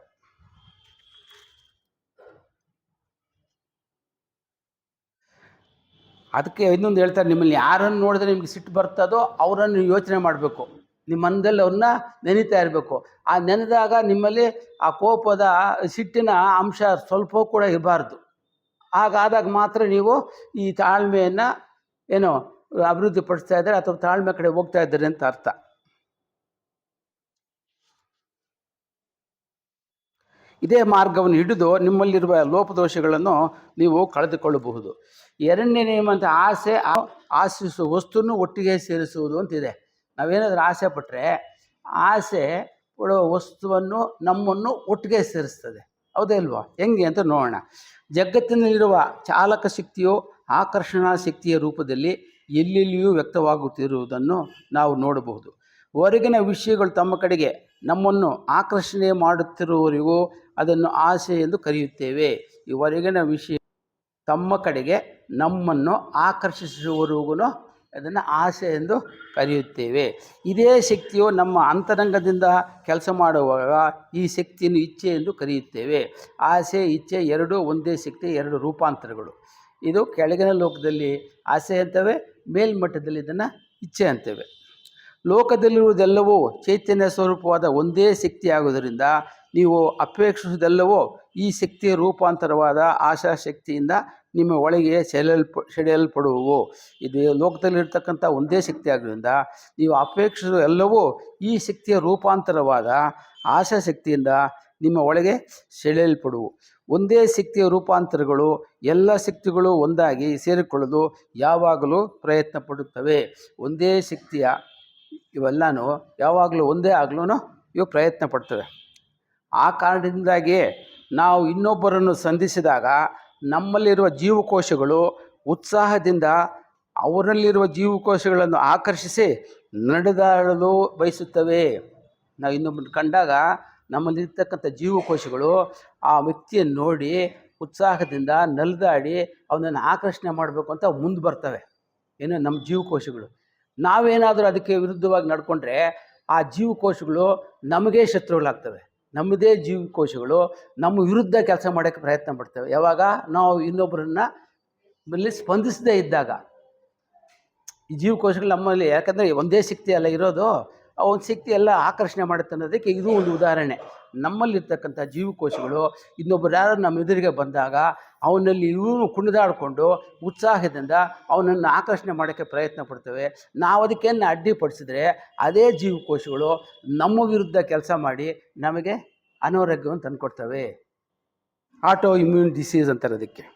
ಅದಕ್ಕೆ ಇನ್ನೊಂದು ಹೇಳ್ತಾರೆ, ನಿಮ್ಮಲ್ಲಿ ಯಾರನ್ನು ನೋಡಿದ್ರೆ ನಿಮ್ಗೆ ಸಿಟ್ಟು ಬರ್ತದೋ ಅವರನ್ನು ನೀವು ಯೋಚನೆ ಮಾಡಬೇಕು. ನಿಮ್ಮ ಮನದಲ್ಲಿ ಅವ್ರನ್ನ ನೆನೀತಾ ಇರಬೇಕು. ಆ ನೆನೆದಾಗ ನಿಮ್ಮಲ್ಲಿ ಆ ಕೋಪದ ಸಿಟ್ಟಿನ ಅಂಶ ಸ್ವಲ್ಪ ಕೂಡ ಇರಬಾರ್ದು. ಹಾಗಾದಾಗ ಮಾತ್ರ ನೀವು ಈ ತಾಳ್ಮೆಯನ್ನು ಏನೋ ಅಭಿವೃದ್ಧಿ ಪಡಿಸ್ತಾ ಇದ್ದಾರೆ ಅಥವಾ ತಾಳ್ಮೆ ಕಡೆ ಹೋಗ್ತಾ ಇದ್ದಾರೆ ಅಂತ ಅರ್ಥ. ಇದೇ ಮಾರ್ಗವನ್ನು ಹಿಡಿದು ನಿಮ್ಮಲ್ಲಿರುವ ಲೋಪದೋಷಗಳನ್ನು ನೀವು ಕಳೆದುಕೊಳ್ಳಬಹುದು. ಎರಡನೇ ನಿಯಮ ಅಂತ ಆಶಿಸುವ ವಸ್ತುವನ್ನು ಒಟ್ಟಿಗೆ ಸೇರಿಸುವುದು ಅಂತಿದೆ. ನಾವೇನಾದರೂ ಆಸೆ ಪಟ್ಟರೆ ಆಸೆ ಪಡುವ ವಸ್ತುವನ್ನು ನಮ್ಮನ್ನು ಒಟ್ಟಿಗೆ ಸೇರಿಸ್ತದೆ. ಹೌದೇ ಇಲ್ವಾ? ಹೆಂಗೆ ಅಂತ ನೋಡೋಣ. ಜಗತ್ತಿನಲ್ಲಿರುವ ಚಾಲಕ ಶಕ್ತಿಯು ಆಕರ್ಷಣಾ ಶಕ್ತಿಯ ರೂಪದಲ್ಲಿ ಎಲ್ಲೆಲ್ಲಿಯೂ ವ್ಯಕ್ತವಾಗುತ್ತಿರುವುದನ್ನು ನಾವು ನೋಡಬಹುದು. ಹೊರಗಿನ ವಿಷಯಗಳು ತಮ್ಮ ಕಡೆಗೆ ನಮ್ಮನ್ನು ಆಕರ್ಷಣೆ ಮಾಡುತ್ತಿರುವವರೆಗೂ ಅದನ್ನು ಆಸೆ ಎಂದು ಕರೆಯುತ್ತೇವೆ. ಈ ಹೊರಗಿನ ವಿಷಯ ತಮ್ಮ ಕಡೆಗೆ ನಮ್ಮನ್ನು ಆಕರ್ಷಿಸುವವರೆಗೂ ಅದನ್ನು ಆಸೆ ಎಂದು ಕರೆಯುತ್ತೇವೆ. ಇದೇ ಶಕ್ತಿಯು ನಮ್ಮ ಅಂತರಂಗದಿಂದ ಕೆಲಸ ಮಾಡುವಾಗ ಈ ಶಕ್ತಿಯನ್ನು ಇಚ್ಛೆ ಎಂದು ಕರೆಯುತ್ತೇವೆ. ಆಸೆ ಇಚ್ಛೆ ಎರಡೂ ಒಂದೇ ಶಕ್ತಿ, ಎರಡು ರೂಪಾಂತರಗಳು. ಇದು ಕೆಳಗಿನ ಲೋಕದಲ್ಲಿ ಆಸೆ ಅಂತೇವೆ, ಮೇಲ್ಮಟ್ಟದಲ್ಲಿ ಇದನ್ನು ಇಚ್ಛೆ ಅಂತೇವೆ. ಲೋಕದಲ್ಲಿರುವುದೆಲ್ಲವೂ ಚೈತನ್ಯ ಸ್ವರೂಪವಾದ ಒಂದೇ ಶಕ್ತಿ ಆಗುವುದರಿಂದ ನೀವು ಅಪೇಕ್ಷಿಸುವುದೆಲ್ಲವೂ ಈ ಶಕ್ತಿಯ ರೂಪಾಂತರವಾದ ಆಶಾಶಕ್ತಿಯಿಂದ ನಿಮ್ಮ ಒಳಗೆ ಸೆಳೆಯಲ್ಪಡುವವು. ಇದು ಲೋಕದಲ್ಲಿರ್ತಕ್ಕಂಥ ಒಂದೇ ಶಕ್ತಿ ಆಗೋದ್ರಿಂದ ನೀವು ಅಪೇಕ್ಷಿಸುವ ಎಲ್ಲವೂ ಈ ಶಕ್ತಿಯ ರೂಪಾಂತರವಾದ ಆಶಾಶಕ್ತಿಯಿಂದ ನಿಮ್ಮ ಒಳಗೆ ಸೆಳೆಯಲ್ಪಡುವು. ಒಂದೇ ಶಕ್ತಿಯ ರೂಪಾಂತರಗಳು ಎಲ್ಲ ಶಕ್ತಿಗಳು ಒಂದಾಗಿ ಸೇರಿಕೊಳ್ಳಲು ಯಾವಾಗಲೂ ಪ್ರಯತ್ನ ಪಡುತ್ತವೆ. ಒಂದೇ ಶಕ್ತಿಯ ಇವೆಲ್ಲನೂ ಯಾವಾಗಲೂ ಒಂದೇ ಆಗಲೂ ಇವು ಪ್ರಯತ್ನ ಪಡ್ತವೆ. ಆ ಕಾರಣದಿಂದಾಗಿಯೇ ನಾವು ಇನ್ನೊಬ್ಬರನ್ನು ಸಂಧಿಸಿದಾಗ ನಮ್ಮಲ್ಲಿರುವ ಜೀವಕೋಶಗಳು ಉತ್ಸಾಹದಿಂದ ಅವರಲ್ಲಿರುವ ಜೀವಕೋಶಗಳನ್ನು ಆಕರ್ಷಿಸಿ ನಡೆದಾಡಲು ಬಯಸುತ್ತವೆ. ನಾವು ಇನ್ನೊಬ್ಬರನ್ನು ಕಂಡಾಗ ನಮ್ಮಲ್ಲಿರ್ತಕ್ಕಂಥ ಜೀವಕೋಶಗಳು ಆ ವ್ಯಕ್ತಿಯನ್ನು ನೋಡಿ ಉತ್ಸಾಹದಿಂದ ನಲಿದಾಡಿ ಅವನನ್ನು ಆಕರ್ಷಣೆ ಮಾಡಬೇಕು ಅಂತ ಮುಂದೆ ಬರ್ತವೆ. ಏನು, ನಮ್ಮ ಜೀವಕೋಶಗಳು. ನಾವೇನಾದರೂ ಅದಕ್ಕೆ ವಿರುದ್ಧವಾಗಿ ನಡ್ಕೊಂಡ್ರೆ ಆ ಜೀವಕೋಶಗಳು ನಮಗೇ ಶತ್ರುಗಳಾಗ್ತವೆ. ನಮ್ಮದೇ ಜೀವಕೋಶಗಳು ನಮ್ಮ ವಿರುದ್ಧ ಕೆಲಸ ಮಾಡೋಕ್ಕೆ ಪ್ರಯತ್ನ ಪಡ್ತವೆ. ಯಾವಾಗ ನಾವು ಇನ್ನೊಬ್ಬರನ್ನ ಮೇಲೆ ಸ್ಪಂದಿಸದೇ ಇದ್ದಾಗ. ಈ ಜೀವಕೋಶಗಳು ನಮ್ಮಲ್ಲಿ, ಯಾಕಂದರೆ ಒಂದೇ ಶಕ್ತಿ ಅಲ್ಲ ಇರೋದು, ಆ ಒಂದು ಶಕ್ತಿ ಎಲ್ಲ ಆಕರ್ಷಣೆ ಮಾಡುತ್ತೆ ಅನ್ನೋದಕ್ಕೆ ಇದು ಒಂದು ಉದಾಹರಣೆ. ನಮ್ಮಲ್ಲಿರ್ತಕ್ಕಂಥ ಜೀವಕೋಶಗಳು ಇನ್ನೊಬ್ಬರು ಯಾರು ನಮ್ಮ ಎದುರಿಗೆ ಬಂದಾಗ ಅವನಲ್ಲಿ ಇವನು ಕುಣಿದಾಡಿಕೊಂಡು ಉತ್ಸಾಹದಿಂದ ಅವನನ್ನು ಆಕರ್ಷಣೆ ಮಾಡೋಕ್ಕೆ ಪ್ರಯತ್ನ ಪಡ್ತವೆ. ನಾವು ಅದಕ್ಕೇನು ಅಡ್ಡಿಪಡಿಸಿದ್ರೆ ಅದೇ ಜೀವಕೋಶಗಳು ನಮ್ಮ ವಿರುದ್ಧ ಕೆಲಸ ಮಾಡಿ ನಮಗೆ ಅನಾರೋಗ್ಯವನ್ನು ತಂದುಕೊಡ್ತವೆ. ಆಟೋ ಇಮ್ಯೂನ್ ಡಿಸೀಸ್ ಅಂತಾರೆ ಅದಕ್ಕೆ.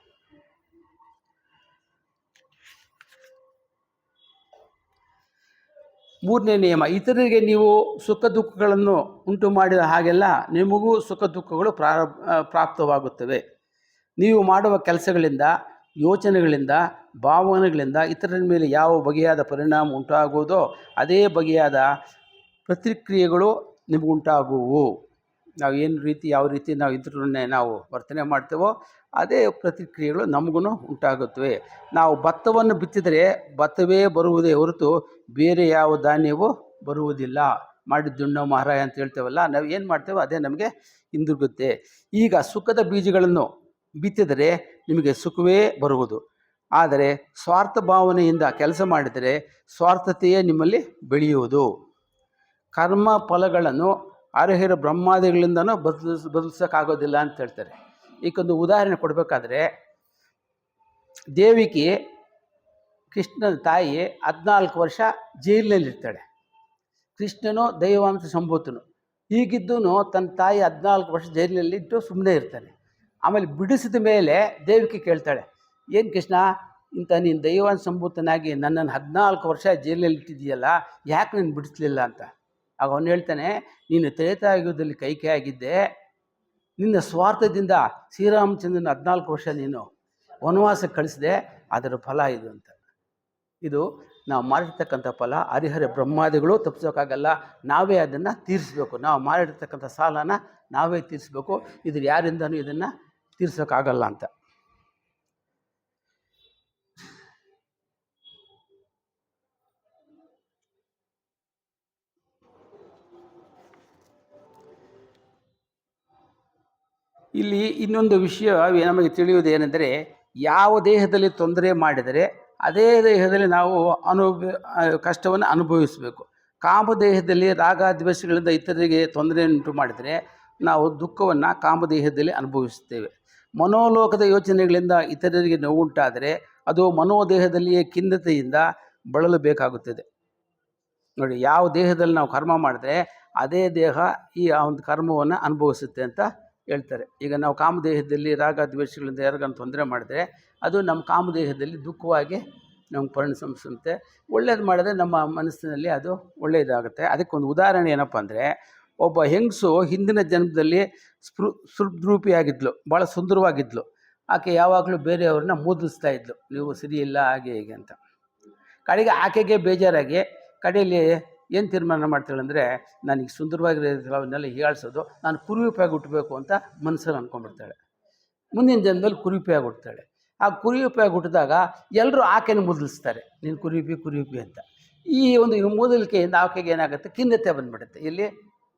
ಮೂರನೇ ನಿಯಮ, ಇತರರಿಗೆ ನೀವು ಸುಖ ದುಃಖಗಳನ್ನು ಉಂಟು ಮಾಡಿದ ಹಾಗೆಲ್ಲ ನಿಮಗೂ ಸುಖ ದುಃಖಗಳು ಪ್ರಾಪ್ತವಾಗುತ್ತವೆ. ನೀವು ಮಾಡುವ ಕೆಲಸಗಳಿಂದ, ಯೋಚನೆಗಳಿಂದ, ಭಾವನೆಗಳಿಂದ ಇತರರ ಮೇಲೆ ಯಾವ ಬಗೆಯಾದ ಪರಿಣಾಮ ಉಂಟಾಗುವುದೋ ಅದೇ ಬಗೆಯಾದ ಪ್ರತಿಕ್ರಿಯೆಗಳು ನಿಮಗುಂಟಾಗುವು. ನಾವು ಯಾವ ರೀತಿ ನಾವು ಇತರನ್ನೇ ನಾವು ವರ್ತನೆ ಮಾಡ್ತೇವೋ ಅದೇ ಪ್ರತಿಕ್ರಿಯೆಗಳು ನಮಗೂ ಉಂಟಾಗುತ್ತವೆ. ನಾವು ಭತ್ತವನ್ನು ಬಿತ್ತಿದರೆ ಭತ್ತವೇ ಬರುವುದೇ ಹೊರತು ಬೇರೆ ಯಾವ ಧಾನ್ಯವೂ ಬರುವುದಿಲ್ಲ. ಮಾಡಿದ್ದುಣ್ಣೋ ಮಹಾರಾಯ ಅಂತ ಹೇಳ್ತೇವಲ್ಲ, ನಾವು ಏನು ಮಾಡ್ತೇವೋ ಅದೇ ನಮಗೆ ಹಿಂದಿರುಗುತ್ತೆ. ಈಗ ಸುಖದ ಬೀಜಗಳನ್ನು ಬಿತ್ತಿದರೆ ನಿಮಗೆ ಸುಖವೇ ಬರುವುದು. ಆದರೆ ಸ್ವಾರ್ಥ ಭಾವನೆಯಿಂದ ಕೆಲಸ ಮಾಡಿದರೆ ಸ್ವಾರ್ಥತೆಯೇ ನಿಮ್ಮಲ್ಲಿ ಬೆಳೆಯುವುದು. ಕರ್ಮ ಫಲಗಳನ್ನು ಅರ್ಹರ ಬ್ರಹ್ಮಾದಿಗಳಿಂದನೂ ಬದಲಿಸೋಕ್ಕಾಗೋದಿಲ್ಲ ಅಂತ ಹೇಳ್ತಾರೆ. ಈಗೊಂದು ಉದಾಹರಣೆ ಕೊಡಬೇಕಾದ್ರೆ, ದೇವಿಗೆ ಕೃಷ್ಣನ ತಾಯಿ 14 ವರ್ಷ ಜೈಲಿನಲ್ಲಿರ್ತಾಳೆ. ಕೃಷ್ಣನು ದೈವಾಂಶ ಸಂಭೂತನು. ಹೀಗಿದ್ದೂ ತನ್ನ ತಾಯಿ 14 ವರ್ಷ ಜೈಲಿನಲ್ಲಿಟ್ಟು ಸುಮ್ಮನೆ ಇರ್ತಾನೆ. ಆಮೇಲೆ ಬಿಡಿಸಿದ ಮೇಲೆ ದೇವಿಕೆ ಕೇಳ್ತಾಳೆ, ಏನು ಕೃಷ್ಣ, ಇಂಥ ನೀನು ದೈವಾಂಶ ಸಂಭೂತನಾಗಿ ನನ್ನನ್ನು 14 ವರ್ಷ ಜೈಲಿನಲ್ಲಿ ಇಟ್ಟಿದ್ದೀಯಲ್ಲ, ಯಾಕೆ ನೀನು ಬಿಡಿಸ್ಲಿಲ್ಲ ಅಂತ. ಆಗ ಅವನು ಹೇಳ್ತಾನೆ, ನೀನು ತ್ರೇತಾಯುಗದಲ್ಲಿ ಕೈಕೆ ಆಗಿದ್ದೆ, ನಿನ್ನ ಸ್ವಾರ್ಥದಿಂದ ಶ್ರೀರಾಮಚಂದ್ರನ 14 ವರ್ಷ ನೀನು ವನವಾಸಕ್ಕೆ ಕಳಿಸಿದೆ, ಅದರ ಫಲ ಇದು ಅಂತ. ಇದು ನಾವು ಮಾಡಿರ್ತಕ್ಕಂಥ ಫಲ. ಹರಿಹರ ಬ್ರಹ್ಮಾದಿಗಳು ತಪ್ಪಿಸೋಕ್ಕಾಗಲ್ಲ, ನಾವೇ ಅದನ್ನು ತೀರಿಸ್ಬೇಕು. ನಾವು ಮಾಡಿರ್ತಕ್ಕಂಥ ಸಾಲನ ನಾವೇ ತೀರಿಸ್ಬೇಕು. ಇದು ಯಾರಿಂದನೂ ಇದನ್ನು ತೀರ್ಸೋಕ್ಕಾಗಲ್ಲ ಅಂತ. ಇಲ್ಲಿ ಇನ್ನೊಂದು ವಿಷಯ ನಮಗೆ ತಿಳಿಯುವುದೇನೆಂದರೆ, ಯಾವ ದೇಹದಲ್ಲಿ ತೊಂದರೆ ಮಾಡಿದರೆ ಅದೇ ದೇಹದಲ್ಲಿ ನಾವು ಕಷ್ಟವನ್ನು ಅನುಭವಿಸಬೇಕು. ಕಾಮದೇಹದಲ್ಲಿ ರಾಗದ್ವೇಷಗಳಿಂದ ಇತರರಿಗೆ ತೊಂದರೆಯುಂಟು ಮಾಡಿದರೆ ನಾವು ದುಃಖವನ್ನು ಕಾಮದೇಹದಲ್ಲಿ ಅನುಭವಿಸುತ್ತೇವೆ. ಮನೋಲೋಕದ ಯೋಚನೆಗಳಿಂದ ಇತರರಿಗೆ ನೋವುಂಟಾದರೆ ಅದು ಮನೋದೇಹದಲ್ಲಿಯೇ ಖಿನ್ನತೆಯಿಂದ ಬಳಲಬೇಕಾಗುತ್ತದೆ. ನೋಡಿ, ಯಾವ ದೇಹದಲ್ಲಿ ನಾವು ಕರ್ಮ ಮಾಡಿದ್ರೆ ಅದೇ ದೇಹ ಈ ಒಂದು ಕರ್ಮವನ್ನು ಅನುಭವಿಸುತ್ತೆ ಅಂತ ಹೇಳ್ತಾರೆ. ಈಗ ನಾವು ಕಾಮದೇಹದಲ್ಲಿ ರಾಗದ್ವೇಷಗಳಿಂದ ಯಾರಿಗನ್ನು ತೊಂದರೆ ಮಾಡಿದ್ರೆ ಅದು ನಮ್ಮ ಕಾಮದೇಹದಲ್ಲಿ ದುಃಖವಾಗಿ ನಮ್ಗೆ ಪರಿಣಮಿಸುತ್ತೆ. ಒಳ್ಳೇದು ಮಾಡಿದ್ರೆ ನಮ್ಮ ಮನಸ್ಸಿನಲ್ಲಿ ಅದು ಒಳ್ಳೆಯದಾಗುತ್ತೆ. ಅದಕ್ಕೊಂದು ಉದಾಹರಣೆ ಏನಪ್ಪ ಅಂದರೆ, ಒಬ್ಬ ಹೆಂಗಸು ಹಿಂದಿನ ಜನ್ಮದಲ್ಲಿ ಸುಹೃದ್ರೂಪಿಯಾಗಿದ್ಲು, ಭಾಳ ಸುಂದರವಾಗಿದ್ಲು. ಆಕೆ ಯಾವಾಗಲೂ ಬೇರೆಯವ್ರನ್ನ ಮೂದಿಸ್ತಾ ಇದ್ಲು, ನೀವು ಸರಿಯಿಲ್ಲ ಹಾಗೆ ಹೀಗೆ ಅಂತ. ಕಡೆಗೆ ಆಕೆಗೆ ಬೇಜಾರಾಗಿ ಕಡೆಯಲ್ಲಿ ಏನು ತೀರ್ಮಾನ ಮಾಡ್ತಾಳೆ ಅಂದರೆ, ನನಗೆ ಸುಂದರವಾಗಿರೋದನ್ನೆಲ್ಲ ಹೀಯಾಳಿಸೋದು, ನಾನು ಕುರುವಿಪಾಗಿ ಹುಟ್ಟಬೇಕು ಅಂತ ಮನಸ್ಸಲ್ಲಿ ಅಂದ್ಕೊಂಡ್ಬಿಡ್ತಾಳೆ. ಮುಂದಿನ ಜನ್ಮದಲ್ಲಿ ಕುರುವಿಪಾಗಿ ಹುಡ್ತಾಳೆ. ಆ ಕುರುವಿಪಾಗಿ ಹುಟ್ಟಿದಾಗ ಎಲ್ಲರೂ ಆಕೆನ ಮುದ್ಲಿಸ್ತಾರೆ, ನೀನು ಕುರುವಿಪಿ ಅಂತ. ಈ ಒಂದು ಮೂದಲಿಕೆಯಿಂದ ಆಕೆಗೆ ಏನಾಗುತ್ತೆ, ಖಿನ್ನತೆ ಬಂದುಬಿಡುತ್ತೆ. ಇಲ್ಲಿ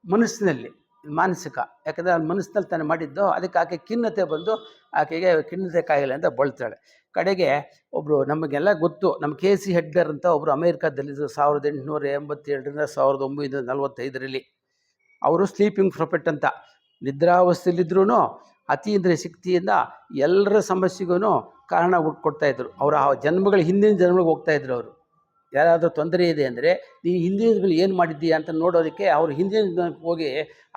ಮನಸ್ಸಿನಲ್ಲಿ, ಮಾನಸಿಕ, ಯಾಕಂದರೆ ಅವ್ನ ಮನಸ್ಸಿನಲ್ಲಿ ತಾನೇ ಮಾಡಿದ್ದು, ಅದಕ್ಕೆ ಆಕೆ ಖಿನ್ನತೆ ಬಂದು ಆಕೆಗೆ ಖಿನ್ನತೆ ಕಾಯಿಲೆ ಅಂತ ಬಳಲ್ತಾಳೆ. ಕಡೆಗೆ ಒಬ್ಬರು ನಮಗೆಲ್ಲ ಗೊತ್ತು, ನಮ್ಮ KC ಹೆಡ್ಗರ್ ಅಂತ ಒಬ್ಬರು ಅಮೇರಿಕಾದಲ್ಲಿದ್ದರು 1887ರಿಂದ 1945ರಲ್ಲಿ. ಅವರು ಸ್ಲೀಪಿಂಗ್ ಪ್ರೊಫೆಟ್ ಅಂತ, ನಿದ್ರಾವಸ್ಥೆಯಲ್ಲಿದ್ರೂ ಅತೀಂದ್ರಿಯ ಶಕ್ತಿಯಿಂದ ಎಲ್ಲರ ಸಮಸ್ಯೆಗೂ ಕಾರಣ ಕೊಡ್ತಾಯಿದ್ರು. ಅವರ ಜನ್ಮಗಳು ಹಿಂದಿನ ಜನ್ಮಗಳಿಗೆ ಹೋಗ್ತಾಯಿದ್ರು. ಅವರು ಯಾರಾದರೂ ತೊಂದರೆ ಇದೆ ಅಂದರೆ ನೀನು ಹಿಂದಿನ ಜನ್ಮದಲ್ಲಿ ಏನು ಮಾಡಿದ್ದೀಯಾ ಅಂತ ನೋಡೋದಕ್ಕೆ ಅವರು ಹಿಂದಿನ ಜನ್ಮಕ್ಕೆ ಹೋಗಿ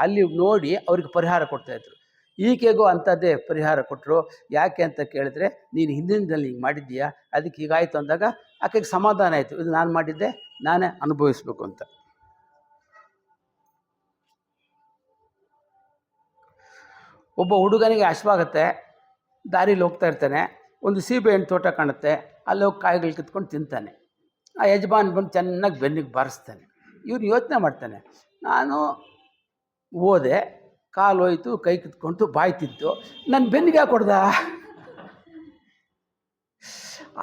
ಅಲ್ಲಿ ನೋಡಿ ಅವ್ರಿಗೆ ಪರಿಹಾರ ಕೊಡ್ತಾಯಿದ್ರು. ಈಕೆಗೂ ಅಂಥದ್ದೇ ಪರಿಹಾರ ಕೊಟ್ಟರು. ಯಾಕೆ ಅಂತ ಕೇಳಿದ್ರೆ, ನೀನು ಹಿಂದಿನದಲ್ಲಿ ಹಿಂಗೆ ಮಾಡಿದ್ದೀಯಾ, ಅದಕ್ಕೆ ಹೀಗಾಯಿತು ಅಂದಾಗ ಆಕೆಗೆ ಸಮಾಧಾನ ಆಯಿತು, ಇದು ನಾನು ಮಾಡಿದ್ದೆ, ನಾನೇ ಅನುಭವಿಸ್ಬೇಕು ಅಂತ. ಒಬ್ಬ ಹುಡುಗನಿಗೆ ಹಶ್ವಾಗುತ್ತೆ, ದಾರಿಲಿ ಹೋಗ್ತಾ ಇರ್ತಾನೆ, ಒಂದು ಸೀಬೆಹಣ್ಣು ತೋಟ ಕಾಣುತ್ತೆ, ಅಲ್ಲಿ ಹೋಗಿ ಕಾಯಿಗಳು ಕಿತ್ಕೊಂಡು ತಿಂತಾನೆ. ಆ ಯಜಮಾನ್ ಬಂದು ಚೆನ್ನಾಗಿ ಬೆನ್ನಿಗೆ ಬಾರಿಸ್ತಾನೆ. ಇವ್ರು ಯೋಚನೆ ಮಾಡ್ತಾನೆ, ನಾನು ಹೋದೆ, ಕಾಲು ಹೋಯ್ತು, ಕೈ ಕಿತ್ಕೊಂಡು ಬಾಯಿ ತಿಂತು, ನನ್ನ ಬೆನ್ನಿಗೆ ಕೊಡ್ದ.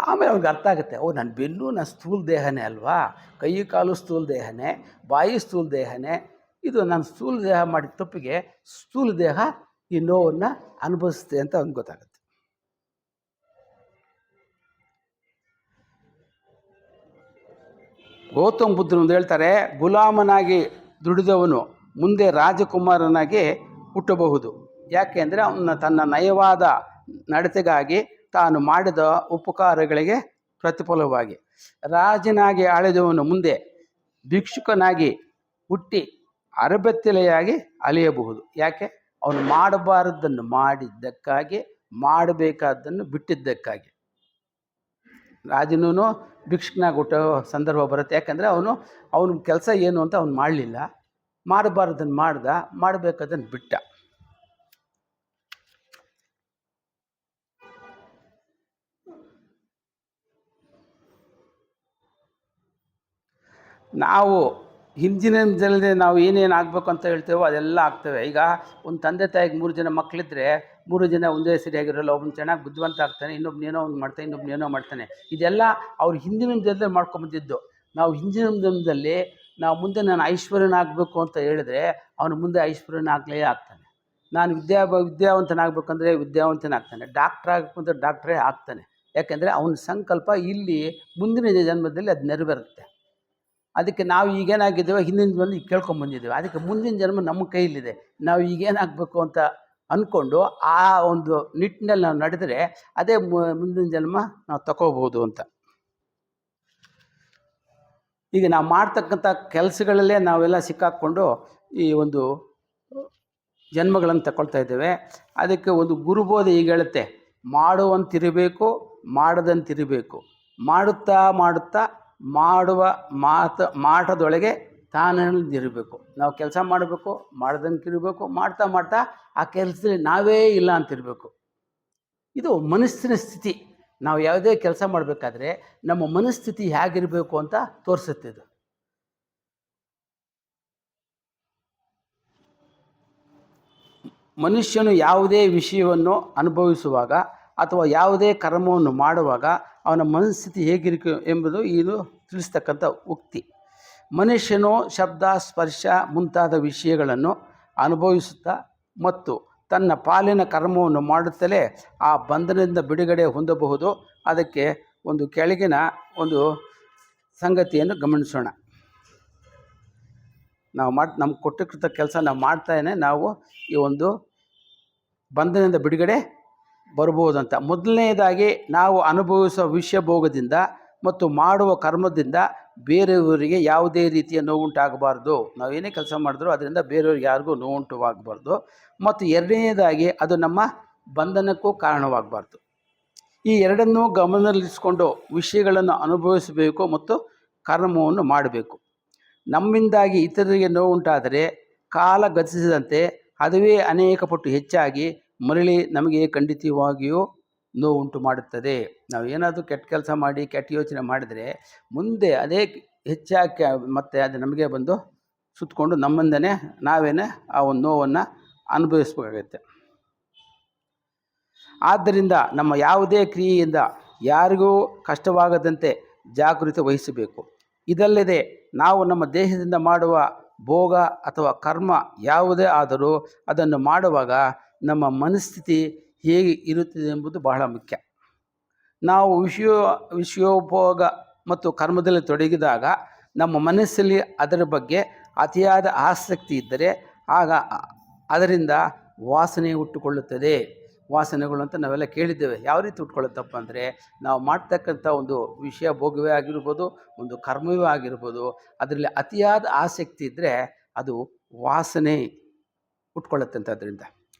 ಆಮೇಲೆ ಅವ್ನಿಗೆ ಅರ್ಥ ಆಗುತ್ತೆ, ಓ ನನ್ನ ಬೆನ್ನು ನನ್ನ ಸ್ಥೂಲ ದೇಹನೇ ಅಲ್ವಾ, ಕೈ ಕಾಲು ಸ್ಥೂಲ ದೇಹನೇ, ಬಾಯಿ ಸ್ಥೂಲ ದೇಹನೇ, ಇದು ನನ್ನ ಸ್ಥೂಲ ದೇಹ ಮಾಡಿದ ತಪ್ಪಿಗೆ ಸ್ಥೂಲ ದೇಹ ಈ ನೋವನ್ನು ಅನುಭವಿಸುತ್ತೆ ಅಂತ ಅವ್ನಿಗೆ ಗೊತ್ತಾಗುತ್ತೆ. ಗೌತಮ ಬುದ್ಧನು ಹೇಳ್ತಾರೆ, ಗುಲಾಮನಾಗಿ ದುಡಿದವನು ಮುಂದೆ ರಾಜಕುಮಾರನಾಗಿ ಹುಟ್ಟಬಹುದು. ಯಾಕೆ ಅಂದರೆ ಅವನ ತನ್ನ ನಯವಾದ ನಡತೆಗಾಗಿ ತಾನು ಮಾಡಿದ ಉಪಕಾರಗಳಿಗೆ ಪ್ರತಿಫಲವಾಗಿ. ರಾಜನಾಗಿ ಆಳಿದವನು ಮುಂದೆ ಭಿಕ್ಷುಕನಾಗಿ ಹುಟ್ಟಿ ಅರಬೆತ್ತಲೆಯಾಗಿ ಅಲಿಯಬಹುದು. ಯಾಕೆ? ಅವನು ಮಾಡಬಾರದನ್ನು ಮಾಡಿದ್ದಕ್ಕಾಗಿ, ಮಾಡಬೇಕಾದ್ದನ್ನು ಬಿಟ್ಟಿದ್ದಕ್ಕಾಗಿ. ರಾಜನೂ ಭಿಕ್ಷುಕನಾಗಿ ಹುಟ್ಟೋ ಸಂದರ್ಭ ಬರುತ್ತೆ. ಯಾಕಂದರೆ ಅವನ ಕೆಲಸ ಏನು ಅಂತ ಅವನು ಮಾಡಲಿಲ್ಲ, ಮಾಡಬಾರ್ದನ್ನು ಮಾಡ್ದ, ಮಾಡಬೇಕಾದನ್ನು ಬಿಟ್ಟ. ನಾವು ಹಿಂದಿನ ಜನದಲ್ಲಿ ನಾವು ಏನೇನು ಆಗಬೇಕು ಅಂತ ಹೇಳ್ತೇವೋ ಅದೆಲ್ಲ ಆಗ್ತವೆ. ಈಗ ಒಂದು ತಂದೆ ತಾಯಿಗೆ 3 ಜನ ಮಕ್ಕಳಿದ್ರೆ 3 ಜನ ಒಂದೇ ಸರಿಯಾಗಿರೋಲ್ಲ. ಒಬ್ಬನು ಚೆನ್ನಾಗಿ ಬುದ್ಧಿವಂತ ಆಗ್ತಾನೆ, ಇನ್ನೊಬ್ಬನೇನೋ ಒಂದು ಮಾಡ್ತಾನೆ, ಇನ್ನೊಬ್ಬನೇನೋ ಮಾಡ್ತಾನೆ. ಇದೆಲ್ಲ ಅವ್ರು ಹಿಂದಿನ ಜನದಲ್ಲಿ ಮಾಡ್ಕೊಂಬಂದಿದ್ದು. ನಾವು ಹಿಂದಿನ ಜನದಲ್ಲಿ ನಾವು ಮುಂದೆ ನಾನು ಐಶ್ವರ್ಯನಾಗಬೇಕು ಅಂತ ಹೇಳಿದ್ರೆ ಅವನು ಮುಂದೆ ಐಶ್ವರ್ಯನಾಗಲೇ ಆಗ್ತಾನೆ. ನಾನು ವಿದ್ಯಾವಂತನಾಗಬೇಕಂದ್ರೆ ವಿದ್ಯಾವಂತನಾಗ್ತಾನೆ, ಡಾಕ್ಟ್ರ್ ಆಗಬೇಕು ಅಂದರೆ ಡಾಕ್ಟ್ರೇ ಆಗ್ತಾನೆ. ಯಾಕೆಂದರೆ ಅವನ ಸಂಕಲ್ಪ ಇಲ್ಲಿ ಮುಂದಿನ ಜನ್ಮದಲ್ಲಿ ಅದು ನೆರವೇರುತ್ತೆ. ಅದಕ್ಕೆ ನಾವು ಈಗೇನಾಗಿದ್ದೇವೆ, ಹಿಂದಿನ ಜನ್ಮ ಈಗ ಕೇಳ್ಕೊಂಬಂದಿದ್ದೇವೆ. ಅದಕ್ಕೆ ಮುಂದಿನ ಜನ್ಮ ನಮ್ಮ ಕೈಯಲ್ಲಿದೆ. ನಾವು ಈಗೇನಾಗಬೇಕು ಅಂತ ಅಂದ್ಕೊಂಡು ಆ ಒಂದು ನಿಟ್ಟಿನಲ್ಲಿ ನಾವು ನಡೆದರೆ ಅದೇ ಮುಂದಿನ ಜನ್ಮ ನಾವು ತಗೋಬೋದು ಅಂತ. ಈಗ ನಾವು ಮಾಡ್ತಕ್ಕಂಥ ಕೆಲಸಗಳಲ್ಲೇ ನಾವೆಲ್ಲ ಸಿಕ್ಕಾಕ್ಕೊಂಡು ಈ ಒಂದು ಜನ್ಮಗಳನ್ನು ತಗೊಳ್ತಾ ಇದ್ದೇವೆ. ಅದಕ್ಕೆ ಒಂದು ಗುರುಬೋಧೆ ಈಗ ಹೇಳುತ್ತೆ, ಮಾಡುವಂತಿರಬೇಕು, ಮಾಡದಂತಿರಬೇಕು. ಮಾಡುತ್ತಾ ಮಾಡುತ್ತಾ ಮಾಡುವ ಮಾಟದೊಳಗೆ ತಾನಿರಬೇಕು. ನಾವು ಕೆಲಸ ಮಾಡಬೇಕು, ಮಾಡ್ದಂಗಿರಬೇಕು, ಮಾಡ್ತಾ ಮಾಡ್ತಾ ಆ ಕೆಲಸದಲ್ಲಿ ನಾವೇ ಇಲ್ಲ ಅಂತಿರಬೇಕು. ಇದು ಮನಸ್ಸಿನ ಸ್ಥಿತಿ. ನಾವು ಯಾವುದೇ ಕೆಲಸ ಮಾಡಬೇಕಾದ್ರೆ ನಮ್ಮ ಮನಸ್ಥಿತಿ ಹೇಗಿರಬೇಕು ಅಂತ ತೋರಿಸುತ್ತೆ ಇದು. ಮನುಷ್ಯನು ಯಾವುದೇ ವಿಷಯವನ್ನು ಅನುಭವಿಸುವಾಗ ಅಥವಾ ಯಾವುದೇ ಕರ್ಮವನ್ನು ಮಾಡುವಾಗ ಅವನ ಮನಸ್ಥಿತಿ ಹೇಗಿರಬೇಕು ಎಂಬುದು ಇದು ತಿಳಿಸ್ತಕ್ಕಂಥ ಉಕ್ತಿ. ಮನುಷ್ಯನು ಶಬ್ದ, ಸ್ಪರ್ಶ ಮುಂತಾದ ವಿಷಯಗಳನ್ನು ಅನುಭವಿಸುತ್ತಾ ಮತ್ತು ತನ್ನ ಪಾಲಿನ ಕರ್ಮವನ್ನು ಮಾಡುತ್ತಲೇ ಆ ಬಂಧನದಿಂದ ಬಿಡುಗಡೆ ಹೊಂದಬಹುದು. ಅದಕ್ಕೆ ಒಂದು ಕೆಳಗಿನ ಒಂದು ಸಂಗತಿಯನ್ನು ಗಮನಿಸೋಣ. ನಾವು ನಮ್ಗೆ ಕೊಟ್ಟಿರ್ತಕ್ಕ ಕೆಲಸ ನಾವು ಮಾಡ್ತಾನೆ ನಾವು ಈ ಒಂದು ಬಂಧನದಿಂದ ಬಿಡುಗಡೆ ಬರ್ಬೋದಂತ. ಮೊದಲನೇದಾಗಿ ನಾವು ಅನುಭವಿಸುವ ವಿಷಯ ಭೋಗದಿಂದ ಮತ್ತು ಮಾಡುವ ಕರ್ಮದಿಂದ ಬೇರೆಯವರಿಗೆ ಯಾವುದೇ ರೀತಿಯ ನೋವುಂಟಾಗಬಾರ್ದು. ನಾವೇನೇ ಕೆಲಸ ಮಾಡಿದ್ರೂ ಅದರಿಂದ ಬೇರೆಯವ್ರಿಗೆ ಯಾರಿಗೂ ನೋವುಂಟುವಾಗಬಾರ್ದು. ಮತ್ತು ಎರಡನೇದಾಗಿ ಅದು ನಮ್ಮ ಬಂಧನಕ್ಕೂ ಕಾರಣವಾಗಬಾರ್ದು. ಈ ಎರಡನ್ನೂ ಗಮನದಲ್ಲಿರಿಸಿಕೊಂಡು ವಿಷಯಗಳನ್ನು ಅನುಭವಿಸಬೇಕು ಮತ್ತು ಕರ್ಮವನ್ನು ಮಾಡಬೇಕು. ನಮ್ಮಿಂದಾಗಿ ಇತರರಿಗೆ ನೋವುಂಟಾದರೆ ಕಾಲ ಗತಿಸಿದಂತೆ ಅದುವೇ ಅನೇಕ ಪಟ್ಟು ಹೆಚ್ಚಾಗಿ ಮರಳಿ ನಮಗೆ ಖಂಡಿತವಾಗಿಯೂ ನೋವುಂಟು ಮಾಡುತ್ತದೆ. ನಾವು ಏನಾದರೂ ಕೆಟ್ಟ ಕೆಲಸ ಮಾಡಿ ಕೆಟ್ಟ ಯೋಚನೆ ಮಾಡಿದರೆ ಮುಂದೆ ಅದೇ ಹೆಚ್ಚಾಗಿ ಮತ್ತೆ ಅದು ನಮಗೆ ಬಂದು ಸುತ್ತಕೊಂಡು ನಮ್ಮಿಂದನೇ ನಾವೇನೇ ಆ ಒಂದು ನೋವನ್ನು ಅನುಭವಿಸ್ಬೇಕಾಗತ್ತೆ. ಆದ್ದರಿಂದ ನಮ್ಮ ಯಾವುದೇ ಕ್ರಿಯೆಯಿಂದ ಯಾರಿಗೂ ಕಷ್ಟವಾಗದಂತೆ ಜಾಗೃತಿ ವಹಿಸಬೇಕು. ಇದಲ್ಲದೆ ನಾವು ನಮ್ಮ ದೇಹದಿಂದ ಮಾಡುವ ಭೋಗ ಅಥವಾ ಕರ್ಮ ಯಾವುದೇ ಆದರೂ ಅದನ್ನು ಮಾಡುವಾಗ ನಮ್ಮ ಮನಸ್ಥಿತಿ ಹೇಗೆ ಇರುತ್ತದೆ ಎಂಬುದು ಬಹಳ ಮುಖ್ಯ. ನಾವು ವಿಷಯೋಪಭೋಗ ಮತ್ತು ಕರ್ಮದಲ್ಲಿ ತೊಡಗಿದಾಗ ನಮ್ಮ ಮನಸ್ಸಲ್ಲಿ ಅದರ ಬಗ್ಗೆ ಅತಿಯಾದ ಆಸಕ್ತಿ ಇದ್ದರೆ ಆಗ ಅದರಿಂದ ವಾಸನೆ ಹುಟ್ಟುಕೊಳ್ಳುತ್ತದೆ. ವಾಸನೆಗಳು ಅಂತ ನಾವೆಲ್ಲ ಕೇಳಿದ್ದೇವೆ. ಯಾವ ರೀತಿ ಹುಟ್ಕೊಳ್ಳುತ್ತಪ್ಪ ಅಂದರೆ, ನಾವು ಮಾಡ್ತಕ್ಕಂಥ ಒಂದು ವಿಷಯ ಭೋಗವೇ ಆಗಿರ್ಬೋದು, ಒಂದು ಕರ್ಮವೇ ಆಗಿರ್ಬೋದು, ಅದರಲ್ಲಿ ಅತಿಯಾದ ಆಸಕ್ತಿ ಇದ್ದರೆ ಅದು ವಾಸನೆ ಹುಟ್ಕೊಳ್ಳುತ್ತಂತೆ. ಅದರಿಂದ